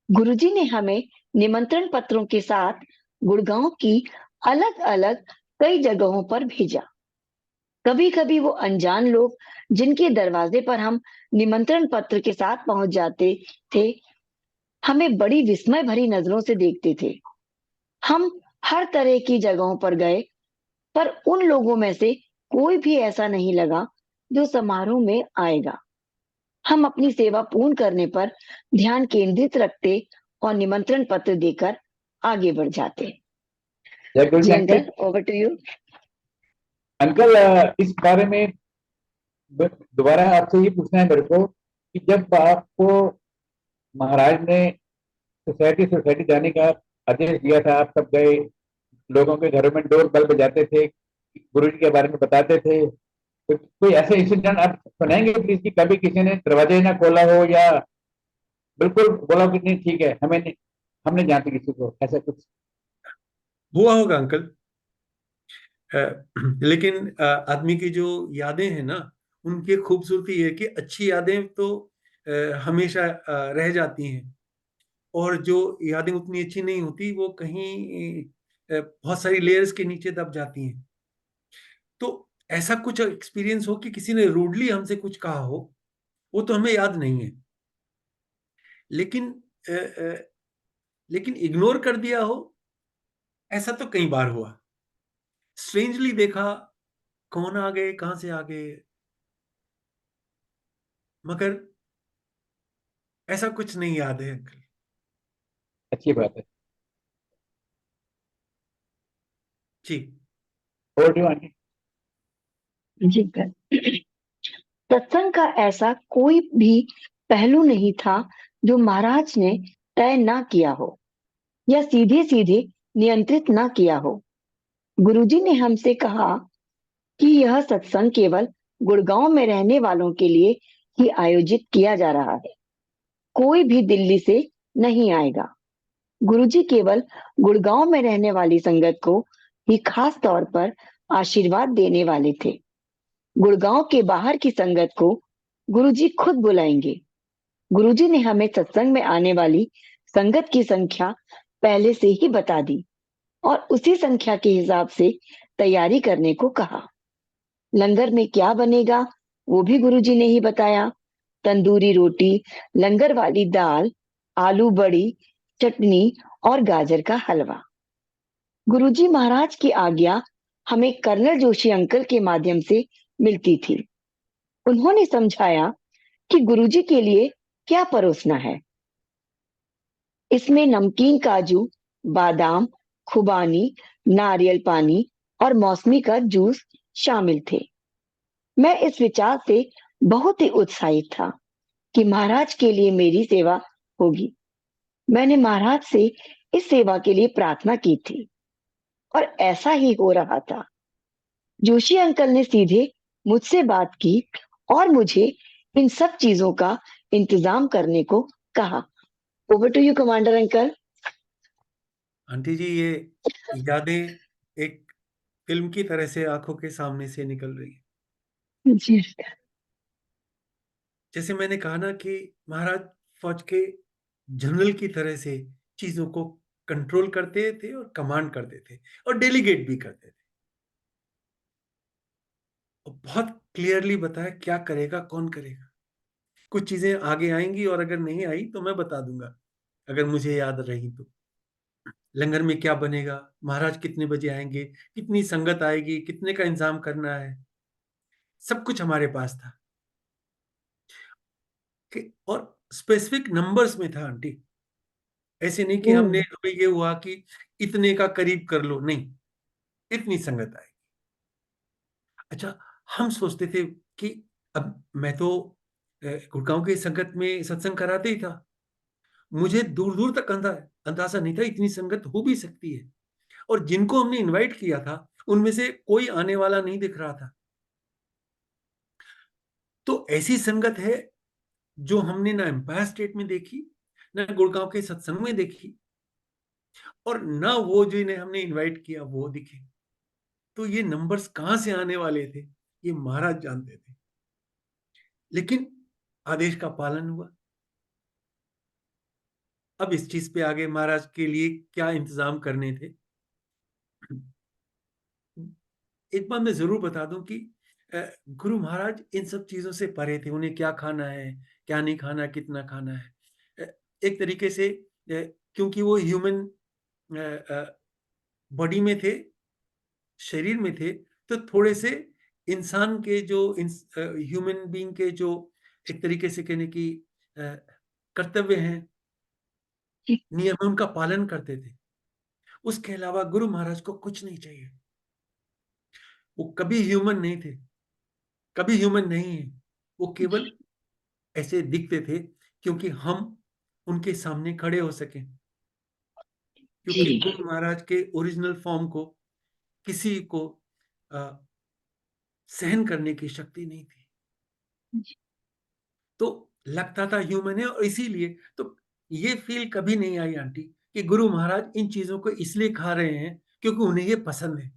गुरुजी ने हमें निमंत्रण पत्रों के साथ गुड़गांव की अलग अलग कई जगहों पर भेजा। कभी कभी वो अनजान लोग जिनके दरवाजे पर हम निमंत्रण पत्र के साथ पहुंच जाते थे, हमें बड़ी विस्मय भरी नजरों से देखते थे। हम हर तरह की जगहों पर गए, पर उन लोगों में से कोई भी ऐसा नहीं लगा जो समारोह में आएगा। हम अपनी सेवा पूर्ण करने पर ध्यान केंद्रित रखते और निमंत्रण पत्र देकर आगे बढ़ जाते। जय गुरु जी जी uncle. Uncle, over to you. Uncle इस बारे में दोबारा आपसे ये पूछना है मेरे को कि जब आपको महाराज ने सोसाइटी सोसाइटी जाने का आदेश दिया था, आप सब गए, लोगों के घरों में डोर बेल बजाते थे, गुरु जी के बारे में बताते थे, तो कोई ऐसे इंसिडेंट आप सुनाएंगे प्लीज कि कभी किसी ने दरवाजे ना खोला हो या बिल्कुल बोला कि नहीं ठीक है, हमें नहीं, हम नहीं जानते किसी को, ऐसा कुछ? हुआ होगा अंकल। लेकिन आदमी की जो यादें हैं ना, उनकी खूबसूरती है कि अच्छी यादें तो हमेशा रह जाती हैं, और जो यादें उतनी अच्छी नहीं होती वो कहीं बहुत सारी लेयर्स के नीचे दब जाती हैं। तो ऐसा कुछ एक्सपीरियंस हो कि किसी ने रूडली हमसे कुछ कहा हो, वो तो हमें याद नहीं है, लेकिन अ, अ, लेकिन इग्नोर कर दिया हो, ऐसा तो कई बार हुआ। स्ट्रेंजली देखा, कौन आ गए, कहां से आ गए, मगर ऐसा कुछ नहीं याद है अंकल। अच्छी बात है। जी। और जो आंटी। जी अंकल, सत्संग का ऐसा कोई भी पहलू नहीं था जो महाराज ने तय ना किया हो या सीधे सीधे नियंत्रित ना किया हो। गुरुजी ने हमसे कहा कि यह सत्संग केवल गुड़गांव में रहने वालों के लिए ही आयोजित किया जा रहा है, कोई भी दिल्ली से नहीं आएगा। गुरुजी केवल गुड़गांव में रहने वाली संगत को ही खास तौर पर आशीर्वाद देने वाले थे। गुड़गांव के बाहर की संगत को गुरुजी खुद बुलाएंगे। गुरुजी ने हमें सत्संग में आने वाली संगत की संख्या पहले से ही बता दी और उसी संख्या के हिसाब से तैयारी करने को कहा। लंगर में क्या बनेगा वो भी गुरुजी ने ही बताया। तंदूरी रोटी, लंगर वाली दाल, आलू बड़ी, चटनी और गाजर का हलवा। गुरुजी महाराज की आज्ञा हमें कर्नल जोशी अंकल के माध्यम से मिलती थी। उन्होंने समझाया कि गुरुजी के लिए क्या परोसना है। इसमें नमकीन काजू, बादाम, खुबानी, नारियल पानी और मौसमी का जूस शामिल थे। मैं इस विचार से बहुत ही उत्साहित था कि महाराज के लिए मेरी सेवा होगी। मैंने महाराज से इस सेवा के लिए प्रार्थना की थी और ऐसा ही हो रहा था। जोशी अंकल ने सीधे मुझसे बात की और मुझे इन सब चीजों का इंतजाम करने को कहा। Over to you commander uncle. Aunty ji, ये यादें एक फिल्म की तरह से आंखों के सामने से निकल रही है। जी। जैसे मैंने कहा ना कि महाराज फौज के जनरल की तरह से चीजों को कंट्रोल करते थे और कमांड करते थे और डेलीगेट भी करते थे, और बहुत क्लियरली बताया क्या करेगा, कौन करेगा। कुछ चीजें आगे आएंगी और अगर नहीं आई तो मैं बता दूंगा, अगर मुझे याद रही तो। लंगर में क्या बनेगा, महाराज कितने बजे आएंगे, कितनी संगत आएगी, कितने का इंतजाम करना है, सब कुछ हमारे पास था। और स्पेसिफिक नंबर्स में था आंटी। ऐसे नहीं कि हमें ये हुआ कि इतने का करीब कर लो, नहीं, इतनी संगत आएगी। अच्छा, हम सोचते थे कि अब मैं तो गुड़गांव की संगत में सत्संग कराते ही था, मुझे दूर दूर तक अंदाजा नहीं था इतनी संगत हो भी सकती है। और जिनको हमने इनवाइट किया था उनमें से कोई आने वाला नहीं दिख रहा था। तो ऐसी संगत है जो हमने ना एम्पायर स्टेट में देखी, ना गुड़गांव के सत्संग में देखी, और ना वो जिन्हें हमने इनवाइट किया वो दिखे। तो ये नंबर्स कहां से आने वाले थे ये महाराज जानते थे, लेकिन आदेश का पालन हुआ। अब इस चीज पे आगे महाराज के लिए क्या इंतजाम करने थे। एक बात मैं जरूर बता दूं कि गुरु महाराज इन सब चीजों से परे थे। उन्हें क्या खाना है, क्या नहीं खाना, कितना खाना है, एक तरीके से क्योंकि वो ह्यूमन बॉडी में थे, शरीर में थे, तो थोड़े से इंसान के जो ह्यूमन बीइंग के जो एक तरीके से कहने की कर्तव्य हैं, नियम है, उनका पालन करते थे। उसके अलावा गुरु महाराज को कुछ नहीं चाहिए। वो कभी ह्यूमन नहीं थे, कभी ह्यूमन नहीं है। वो केवल ऐसे दिखते थे क्योंकि हम उनके सामने खड़े हो सके, क्योंकि जी गुरु महाराज के ओरिजिनल फॉर्म को किसी को सहन करने की शक्ति नहीं थी। तो लगता था ह्यूमन है, और इसीलिए तो ये फील कभी नहीं आई आंटी कि गुरु महाराज इन चीजों को इसलिए खा रहे हैं क्योंकि उन्हें ये पसंद है।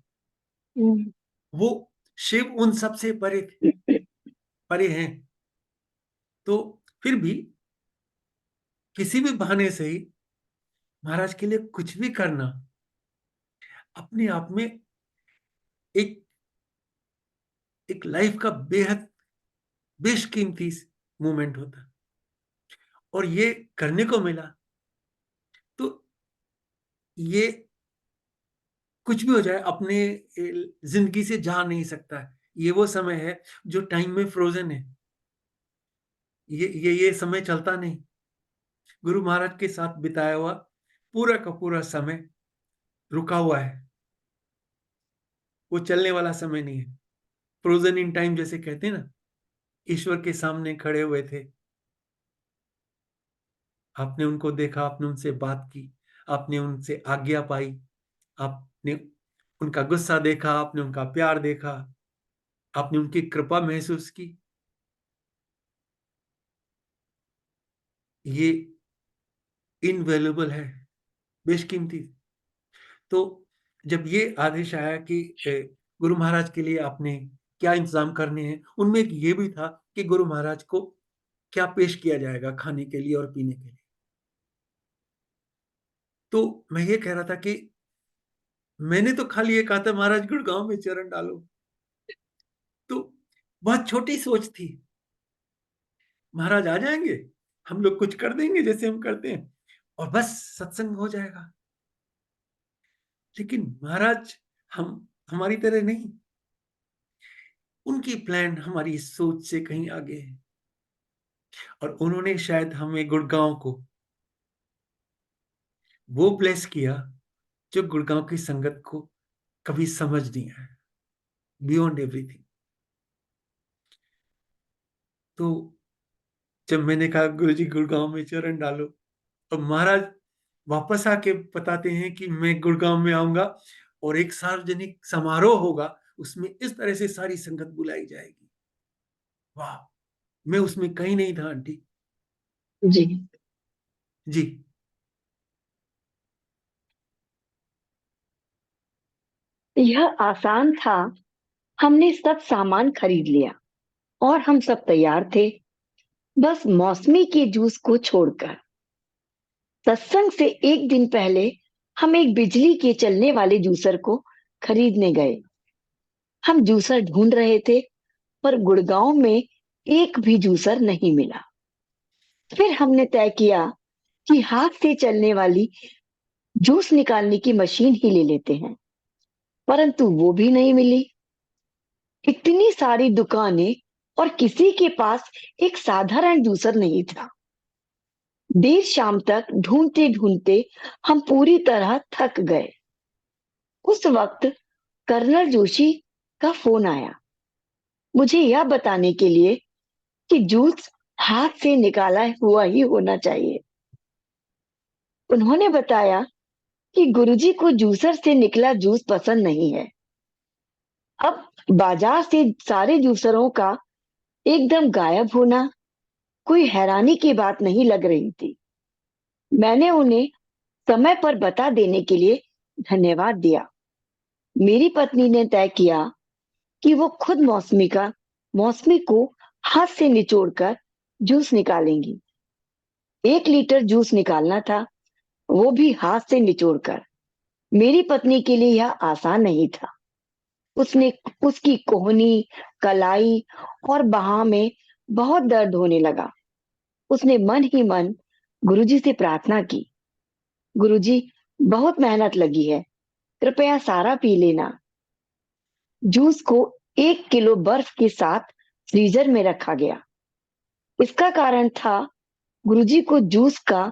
वो शिव उन सब से परे थे, परे हैं। तो फिर भी किसी भी बहाने से ही महाराज के लिए कुछ भी करना अपने आप में एक एक लाइफ का बेहद बेशकीमती मोमेंट होता, और ये करने को मिला। तो ये कुछ भी हो जाए अपने जिंदगी से जा नहीं सकता है। ये वो समय है जो टाइम में फ्रोजन है। ये समय चलता नहीं। गुरु महाराज के साथ बिताया हुआ पूरा का पूरा समय रुका हुआ है, वो चलने वाला समय नहीं है। फ्रोजन इन टाइम जैसे कहते हैं ना, ईश्वर के सामने खड़े हुए थे, आपने उनको देखा, आपने उनसे बात की, आपने उनसे आज्ञा पाई, आपने उनका गुस्सा देखा, आपने उनका प्यार देखा, आपने उनकी कृपा महसूस की। ये इनवैल्यूएबल है, बेशकीमती। तो जब ये आदेश आया कि गुरु महाराज के लिए आपने क्या इंतजाम करने हैं, उनमें एक ये भी था कि गुरु महाराज को क्या पेश किया जाएगा खाने के लिए और पीने के लिए। तो मैं ये कह रहा था कि मैंने तो खाली ये कहा था महाराज गुड़गांव में चरण डालो, तो बहुत छोटी सोच थी। महाराज आ जाएंगे, हम लोग कुछ कर देंगे जैसे हम करते हैं, और बस सत्संग हो जाएगा। लेकिन महाराज हमारी तरह नहीं, उनकी प्लान हमारी सोच से कहीं आगे है। और उन्होंने शायद हमें गुड़गांव को वो ब्लेस किया जो गुड़गांव की संगत को कभी समझ नहीं आया, बियॉन्ड एवरीथिंग। तो जब मैंने कहा गुरुजी गुड़गांव में चरण डालो, और महाराज वापस आके बताते हैं कि मैं गुड़गांव में आऊंगा और एक सार्वजनिक समारोह होगा, उसमें इस तरह से सारी संगत बुलाई जाएगी। वाह, मैं उसमें कहीं नहीं था आंटी जी जी। यह आसान था। हमने सब सामान खरीद लिया और हम सब तैयार थे, बस मौसमी के जूस को छोड़कर। सत्संग से एक दिन पहले हम एक बिजली के चलने वाले जूसर को खरीदने गए। हम जूसर ढूंढ रहे थे, पर गुड़गांव में एक भी जूसर नहीं मिला। फिर हमने तय किया कि हाथ से चलने वाली जूस निकालने की मशीन ही ले लेते हैं, परंतु वो भी नहीं मिली। इतनी सारी दुकानें और किसी के पास एक साधारण जूसर नहीं था। देर शाम तक ढूंढते ढूंढते हम पूरी तरह थक गए। उस वक्त कर्नल जोशी का फोन आया, मुझे यह बताने के लिए कि जूस हाथ से निकाला हुआ ही होना चाहिए। उन्होंने बताया कि गुरुजी को जूसर से निकला जूस पसंद नहीं है। अब बाजार से सारे जूसरों का एकदम गायब होना कोई हैरानी की बात नहीं लग रही थी। मैंने उन्हें समय पर बता देने के लिए धन्यवाद दिया। मेरी पत्नी ने तय किया कि वो खुद मौसमी को हाथ से निचोड़कर जूस निकालेंगी। 1 लीटर जूस निकालना था, वो भी हाथ से निचोड़कर। मेरी पत्नी के लिए यह आसान नहीं था। उसने उसकी कोहनी, कलाई और बाह में बहुत दर्द होने लगा। उसने मन ही मन गुरुजी से प्रार्थना की, गुरुजी, बहुत मेहनत लगी है, कृपया सारा पी लेना। जूस को 1 किलो बर्फ के साथ फ्रीजर में रखा गया। इसका कारण था गुरुजी को जूस का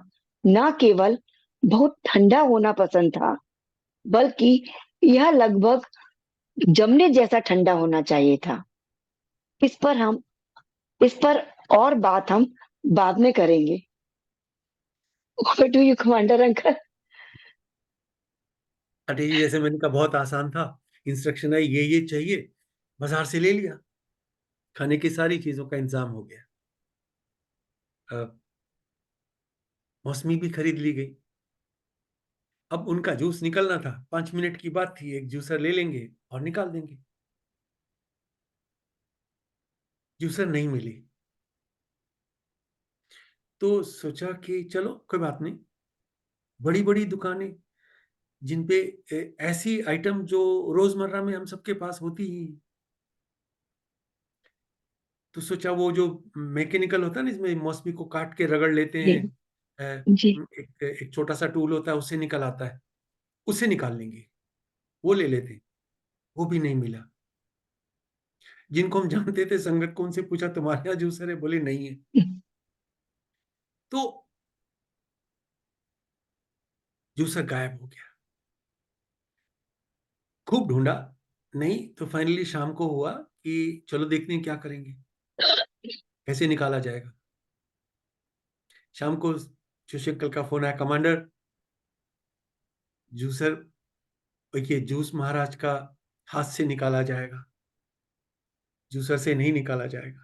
न केवल बहुत ठंडा होना पसंद था, बल्कि यह लगभग जमने जैसा ठंडा होना चाहिए था। इस पर हम इस पर और बात हम बाद में करेंगे। Over to you, commander uncle. अरे जी, जैसे मैंने कहा बहुत आसान था। इंस्ट्रक्शन है, ये चाहिए, बाजार से ले लिया, खाने की सारी चीजों का इंतजाम हो गया। मौसमी भी खरीद ली गई। अब उनका जूस निकलना था, 5 मिनट की बात थी, एक जूसर ले लेंगे और निकाल देंगे। जूसर नहीं मिली तो सोचा कि चलो कोई बात नहीं, बड़ी बड़ी दुकानें जिनपे ऐसी आइटम जो रोजमर्रा में हम सबके पास होती ही, तो सोचा वो जो मैकेनिकल होता है ना, इसमें मौसमी को काट के रगड़ लेते जी हैं, जी। एक छोटा सा टूल होता है, उससे निकल आता है, उससे निकाल लेंगे, वो ले लेते। वो भी नहीं मिला। जिनको हम जानते थे संगत को, उनसे पूछा तुम्हारे यहाँ जूसर है, बोले नहीं है। तो जूसर गायब हो गया। खूब ढूंढा, नहीं, तो फाइनली शाम को हुआ कि चलो देखते हैं क्या करेंगे, कैसे निकाला जाएगा। शाम को जोशी अंकल का फोन आया, कमांडर, जूसर, ये जूस महाराज का हाथ से निकाला जाएगा, जूसर से नहीं निकाला जाएगा।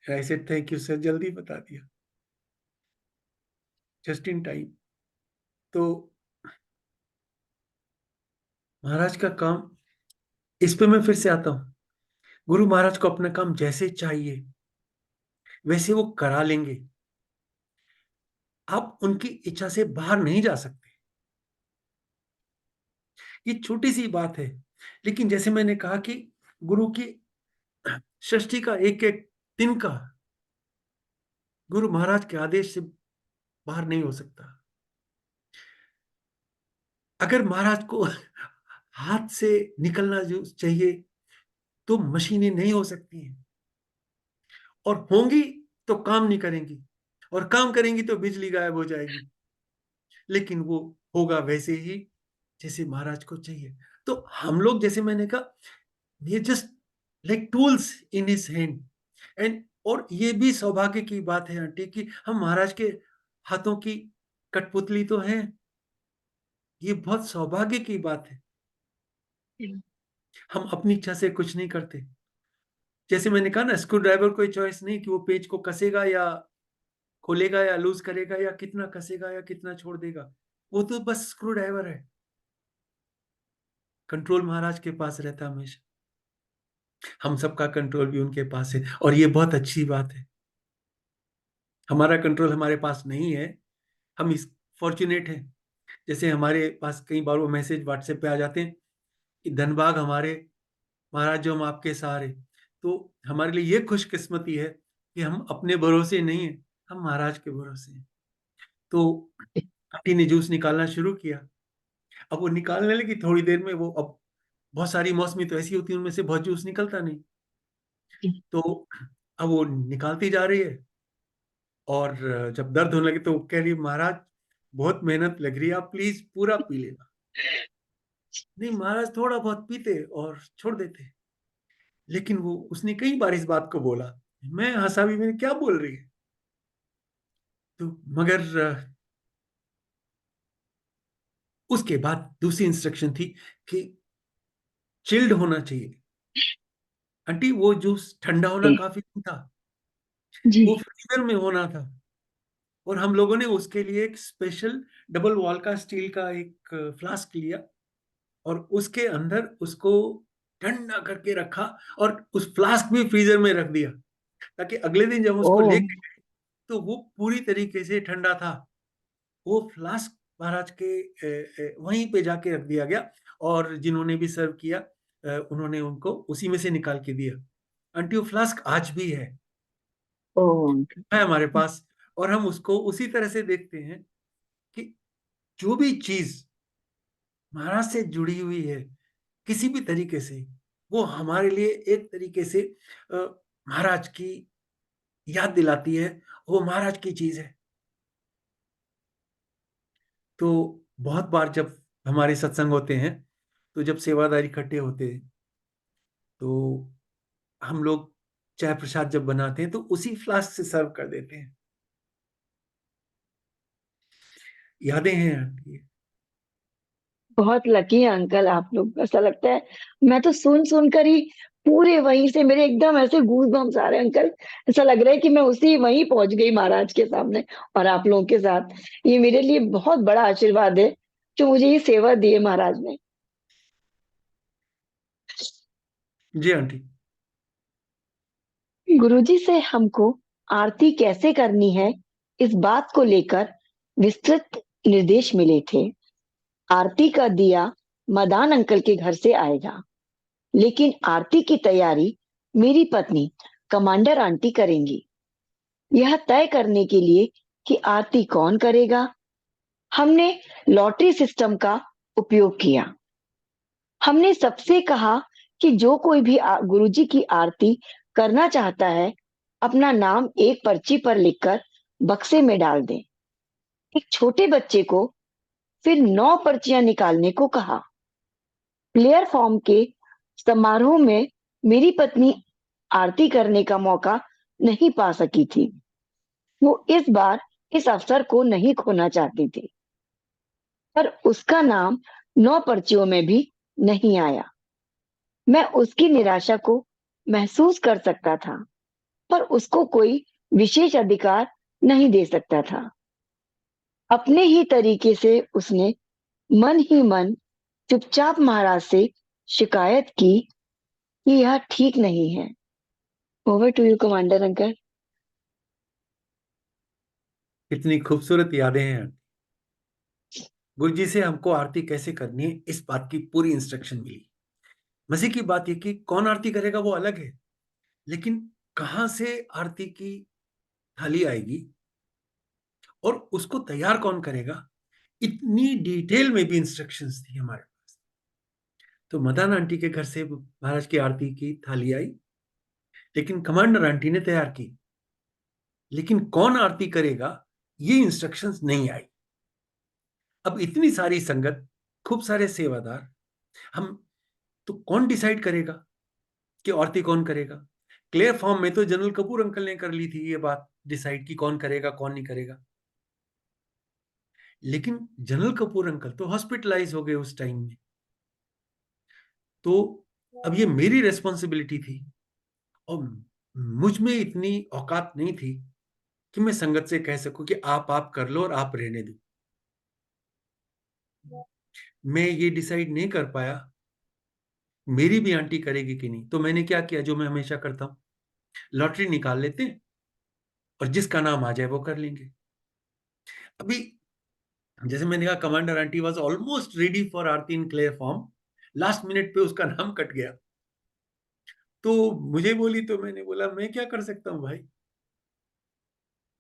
ऐसे थैंक यू सर, जल्दी बता दिया, जस्ट इन टाइम। तो महाराज का काम, इस पे मैं फिर से आता हूं। गुरु महाराज को अपना काम जैसे चाहिए वैसे वो करा लेंगे। आप उनकी इच्छा से बाहर नहीं जा सकते। ये छोटी सी बात है, लेकिन जैसे मैंने कहा कि गुरु की सृष्टि का एक एक तिनका गुरु महाराज के आदेश से बाहर नहीं हो सकता। अगर महाराज को हाथ से निकलना जो चाहिए तो मशीनें नहीं हो सकती हैं, और होंगी तो काम नहीं करेंगी, और काम करेंगी तो बिजली गायब हो जाएगी। लेकिन वो होगा वैसे ही जैसे महाराज को चाहिए। तो हम लोग, जैसे मैंने कहा, ये just like tools in his hand. And और ये भी सौभाग्य की बात है आंटी कि हम महाराज के हाथों की कठपुतली तो हैं। ये बहुत सौभाग्य की बात है। हम अपनी इच्छा से कुछ नहीं करते। जैसे मैंने कहा ना, स्क्रू ड्राइवर कोई चॉइस नहीं कि वो पेज को कसेगा या खोलेगा या लूज करेगा या कितना कसेगा या कितना छोड़ देगा। वो तो बस स्क्रू ड्राइवर है। कंट्रोल महाराज के पास रहता हमेशा। हम सबका कंट्रोल भी उनके पास है, और ये बहुत अच्छी बात है। हमारा कंट्रोल हमारे पास नहीं है। हम इस फॉर्चुनेट हैं। जैसे हमारे पास कई बार वो मैसेज व्हाट्सएप पे आ जाते हैं कि धनबाग हमारे महाराज, जो हम आपके सहारे। तो हमारे लिए ये खुशकिस्मती है कि हम अपने भरोसे नहीं है, हम महाराज के भरोसे हैं। तो आंटी ने जूस निकालना शुरू किया। अब वो निकालने लगी, थोड़ी देर में वो, अब बहुत सारी मौसमी तो ऐसी होती है, उनमें से बहुत जूस निकलता नहीं। तो अब वो निकालती जा रही है। और जब दर्द होने लगे तो वो कह रही महाराज बहुत मेहनत लग रही है, आप प्लीज पूरा पी लेना। नहीं महाराज थोड़ा बहुत पीते और छोड़ देते। लेकिन वो उसने कई बार इस बात को बोला, मैं हंसा भी, मैंने क्या बोल रही है। तो मगर उसके बाद दूसरी इंस्ट्रक्शन थी कि चिल्ड होना चाहिए। आंटी वो जूस ठंडा होना जी काफी नहीं था, जी। वो फ्रीजर में होना था। और हम लोगों ने उसके लिए एक स्पेशल डबल वॉल का स्टील का एक फ्लास्क लिया और उसके अंदर उसको ठंडा करके रखा और उस फ्लास्क भी फ्रीजर में रख दिया, ताकि अगले दिन जब उसको ओ लेके गए तो वो पूरी तरीके से ठंडा था। वो फ्लास्क महाराज के वहीं पे जाके रख दिया गया और जिन्होंने भी सर्व किया उन्होंने उनको उसी में से निकाल के दिया। आंटी वो फ्लास्क आज भी ओ है हमारे पास, और हम उसको उसी तरह से देखते हैं कि जो भी चीज महाराज से जुड़ी हुई है किसी भी तरीके से, वो हमारे लिए एक तरीके से महाराज की याद दिलाती है, वो महाराज की चीज है। तो बहुत बार जब हमारे सत्संग होते हैं, तो जब सेवादार इकट्ठे होते हैं, तो हम लोग चाय प्रसाद जब बनाते हैं तो उसी फ्लास्क से सर्व कर देते हैं। यादें हैं ये। बहुत लकी है अंकल आप लोग, ऐसा लगता है। मैं तो सुन सुन कर ही पूरे वहीं से मेरे एकदम ऐसे गूज बम्स आ रहे हैं अंकल। ऐसा लग रहा है कि मैं उसी वहीं पहुंच गई महाराज के सामने और आप लोगों के साथ। ये मेरे लिए बहुत बड़ा आशीर्वाद है जो मुझे ये सेवा दी है महाराज ने। जी आंटी। गुरुजी से हमको आरती कैसे करनी है इस बात को लेकर विस्तृत निर्देश मिले थे। आरती का दिया मदान अंकल के घर से आएगा, लेकिन आरती की तैयारी मेरी पत्नी कमांडर आंटी करेंगी। यह तय करने के लिए कि आरती कौन करेगा, हमने लॉटरी सिस्टम का उपयोग किया। हमने सबसे कहा कि जो कोई भी गुरुजी की आरती करना चाहता है, अपना नाम एक पर्ची पर लिखकर बक्से में डाल दे। एक छोटे बच्चे को फिर 9 पर्चियां निकालने को कहा। प्लेयर फॉर्म के समारोह में मेरी पत्नी आरती करने का मौका नहीं पा सकी थी। वो इस बार इस अवसर को नहीं खोना चाहती थी, पर उसका नाम 9 पर्चियों में भी नहीं आया। मैं उसकी निराशा को महसूस कर सकता था, पर उसको कोई विशेष अधिकार नहीं दे सकता था। अपने ही तरीके से उसने मन ही मन चुपचाप महाराज से शिकायत की कि यह ठीक नहीं है। Over to you commander uncle. कितनी खूबसूरत यादें हैं। गुरु जी से हमको आरती कैसे करनी है इस बात की पूरी इंस्ट्रक्शन मिली। मजे की बात यह कि कौन आरती करेगा वो अलग है, लेकिन कहां से आरती की थाली आएगी और उसको तैयार कौन करेगा, इतनी डिटेल में भी इंस्ट्रक्शंस थी हमारे पास। तो मदान आंटी के घर से महाराज की आरती की थाली आई, लेकिन कमांडर आंटी ने तैयार की। लेकिन कौन आरती करेगा ये इंस्ट्रक्शंस नहीं आई। अब इतनी सारी संगत, खूब सारे सेवादार, हम तो कौन डिसाइड करेगा कि आरती कौन करेगा। क्लियर फॉर्म में तो जनरल कपूर अंकल ने कर ली थी ये बात डिसाइड कि कौन करेगा कौन नहीं करेगा। लेकिन जनरल कपूर अंकल तो हॉस्पिटलाइज हो गए उस टाइम में। तो अब ये मेरी रेस्पॉन्सिबिलिटी थी और मुझ में इतनी औकात नहीं थी कि मैं संगत से कह सकूं कि आप कर लो और आप रहने दो। मैं ये डिसाइड नहीं कर पाया मेरी भी आंटी करेगी कि नहीं। तो मैंने क्या किया, जो मैं हमेशा करता हूं, लॉटरी निकाल लेते हैं और जिसका नाम आ जाए वो कर लेंगे। अभी जैसे मैंने कहा commander aunty was almost ready for aarti in clear form, last minute पे उसका नाम कट गया। तो मुझे बोली तो मैंने बोला मैं क्या कर सकता हूँ भाई।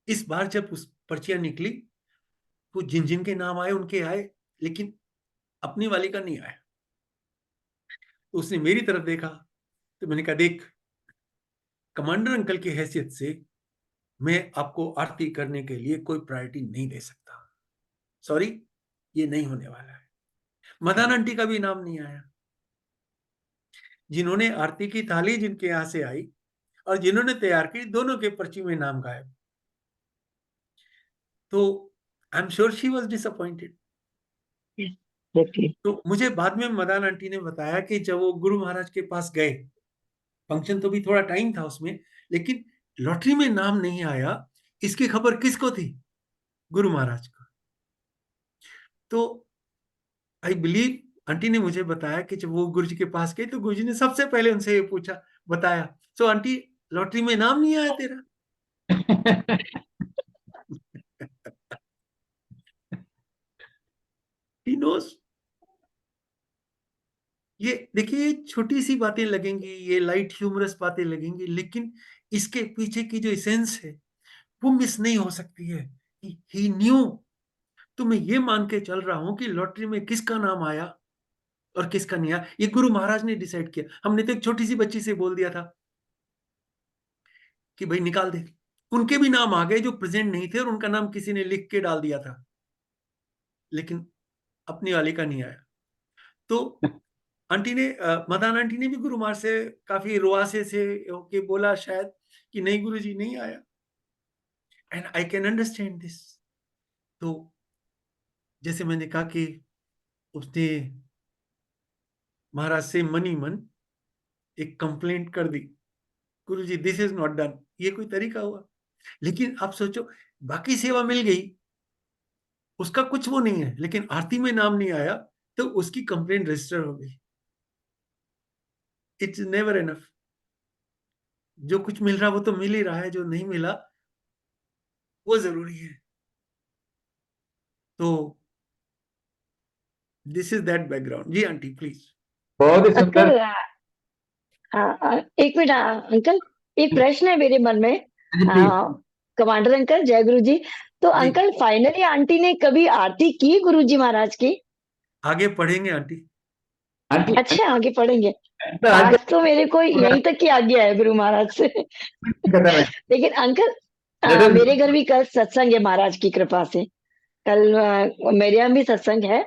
इस बार जब उस पर्चियां निकली तो जिन जिन के नाम आए उनके आए, लेकिन अपनी वाली का नहीं आया। तो उसने मेरी तरफ देखा, तो मैंने कहा देख, कमांडर अंकल की हैसियत से मैं आपको आरती करने के लिए कोई प्रायोरिटी नहीं दे सकता, सॉरी, ये नहीं होने वाला है। मदान आंटी का भी नाम नहीं आया, जिन्होंने आरती की थाली जिनके यहां से आई और जिन्होंने तैयार की, दोनों के पर्ची में नाम गायब। तो I am sure she was disappointed. तो मुझे बाद में मदान आंटी ने बताया कि जब वो गुरु महाराज के पास गए, फंक्शन तो भी थोड़ा टाइम था उसमें, लेकिन लॉटरी में नाम नहीं आया, इसकी खबर किसको थी? गुरु महाराज को। तो आई बिलीव आंटी ने मुझे बताया कि जब वो गुरु जी के पास गए तो गुरु जी ने सबसे पहले उनसे ये पूछा, बताया, सो आंटी लॉटरी में नाम नहीं आया तेरा? He knows। ये देखिए, ये छोटी सी बातें लगेंगी, ये लाइट ह्यूमरस बातें लगेंगी, लेकिन इसके पीछे की जो एसेंस है वो मिस नहीं हो सकती है। ही न्यू। तो मैं ये मान के चल रहा हूं कि लॉटरी में किसका नाम आया और किसका नहीं आया, ये गुरु महाराज ने डिसाइड किया। हमने तो एक छोटी सी बच्ची से बोल दिया था कि भाई निकाल दे, उनके भी नाम आ गए जो प्रेजेंट नहीं थे और उनका नाम किसी ने लिख के डाल दिया था, लेकिन अपनी वाली का नहीं आया। तो आंटी ने मदान आंटी ने भी गुरु महाराज से काफी रुआसे से होके बोला शायद कि नहीं गुरुजी नहीं आया, and I can understand this. तो जैसे मैंने कहा कि उसने महाराज से मनी मन एक कंप्लेंट कर दी, गुरुजी दिस इज नॉट डन। ये कोई तरीका हुआ? लेकिन आप सोचो, बाकी सेवा मिल गई, उसका कुछ वो नहीं है, लेकिन आरती में नाम नहीं आया तो उसकी कंप्लेंट रजिस्टर हो गई। It's never enough. जो कुछ मिल रहा वो तो मिल ही रहा है, जो नहीं मिला वो जरूरी है। तो दिस इज दैट बैकग्राउंड। जी आंटी प्लीज। बहुत ही सुंदर। अंकल, एक मिनट अंकल, एक प्रश्न है मेरे मन में। जी, प्लीज। कमांडर अंकल, जय गुरु जी। तो जी। अंकल, फाइनली आंटी ने कभी आरती की गुरु जी महाराज की? आगे पढ़ेंगे आंटी। आंटी अच्छा, आगे पढ़ेंगे। अंकल, आज आज तो मेरे को यहीं तक ही आ गया है गुरु महाराज से। कदम है। लेकिन अंकल, जरूर। मेरे घर भी कल सत्संग है महाराज की कृपा से। कल मेरे यहाँ भी सत्संग है।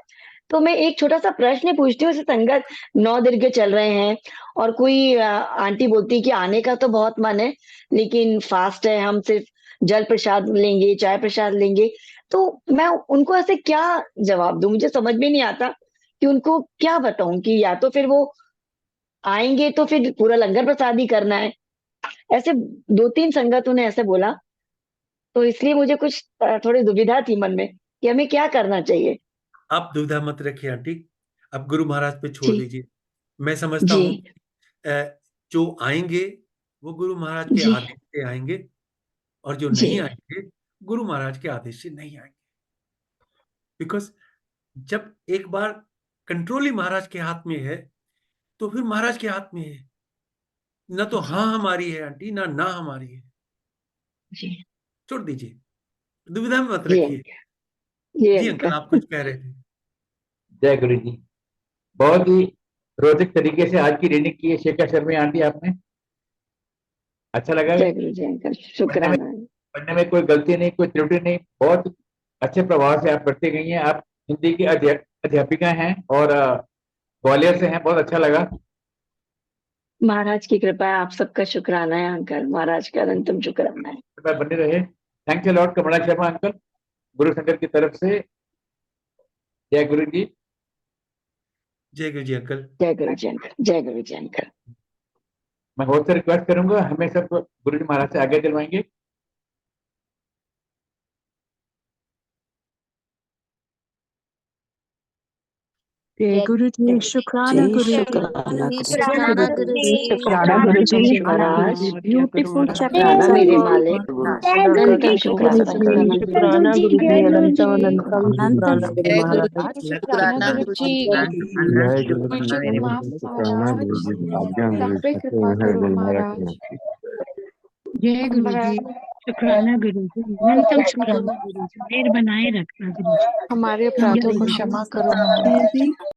तो मैं एक छोटा सा प्रश्न पूछती हूँ। जैसे संगत 9 दिन के चल रहे हैं और कोई आंटी बोलती है कि आने का तो बहुत मन है, लेकिन फास्ट है, हम सिर्फ जल प्रसाद लेंगे, चाय प्रसाद लेंगे। तो मैं उनको ऐसे क्या जवाब दूं? मुझे समझ में नहीं आता कि उनको क्या बताऊं कि या तो फिर वो आएंगे तो फिर पूरा लंगर प्रसाद ही करना है। ऐसे 2-3 संगतों ने ऐसे बोला, तो इसलिए मुझे कुछ थोड़ी दुविधा थी मन में कि हमें क्या करना चाहिए। आप दुविधा मत रखिए आंटी, आप गुरु महाराज पे छोड़ जी दीजिए। मैं समझता जी हूँ जो आएंगे वो गुरु महाराज के जी आदेश से आएंगे, और जो जी नहीं आएंगे गुरु महाराज के आदेश से नहीं आएंगे। बिकॉज जब एक बार कंट्रोल ही महाराज के हाथ में है तो फिर महाराज के हाथ में है। ना तो जी हाँ हमारी है आंटी, ना ना हमारी है। जी छोड़ दीजिए, दुविधा में मत जी रखिए। जी जी अंकल, अंकल। आप कुछ कह रहे थे। जय गुरु जी। बहुत ही रोचक तरीके से आज की रीडिंग की है शेखर शर्मा आंटी आपने। अच्छा लगा। जय गुरु जी अंकल, पढ़ने में शुक्राना। पढ़ने में कोई गलती नहीं, कोई त्रुटि नहीं। बहुत अच्छे प्रभाव से आप पढ़ती गई हैं। आप हिंदी की अध्यापिका हैं और ग्वालियर से हैं। बहुत अच्छा लगा। महाराज की कृपा है, आप सबका शुक्राना है अंकल, महाराज का अनंतम शुक्राना है। कृपया बने रहे। Thanks a lot Kamla Sharma uncle, गुरु संगत की तरफ से। जय गुरु जी। जय गुरु जी अंकल। जय गुरु जी अंकल, जय गुरु जी अंकल। मैं होस्ट से रिक्वेस्ट करूंगा, हमें सब गुरु जी महाराज से आगे दिलवाएंगे। जय गुरु जी, शुक्राना जी गुरु जी। शुक्राना जी, गुरु शुक्राना गुरु जी। शुक्राना गुरु जी महाराज। ब्यूटीफुल शुक्राना मेरे मालिक, अनंतम शुक्राना अंकल। शुक्राना गुरु जी, अनंतम अनंतम शुक्राना गुरु जय गुरु महाराज। जी, शुक्राना गुरु जी। जय गुरु मुझे माफ शुक्राना गुरु जी, आज्ञा गुरु सब पे जी, कृपा करो गुरु महाराज महाराज। की। जय गुरु जी, शुक्राना गुरु जी, अनंतम शुक्राना गुरु जी, देर बनाए रखना गुरु जी। हमारे जय अपराधों को गुरु जी। क्षमा करो महाराज।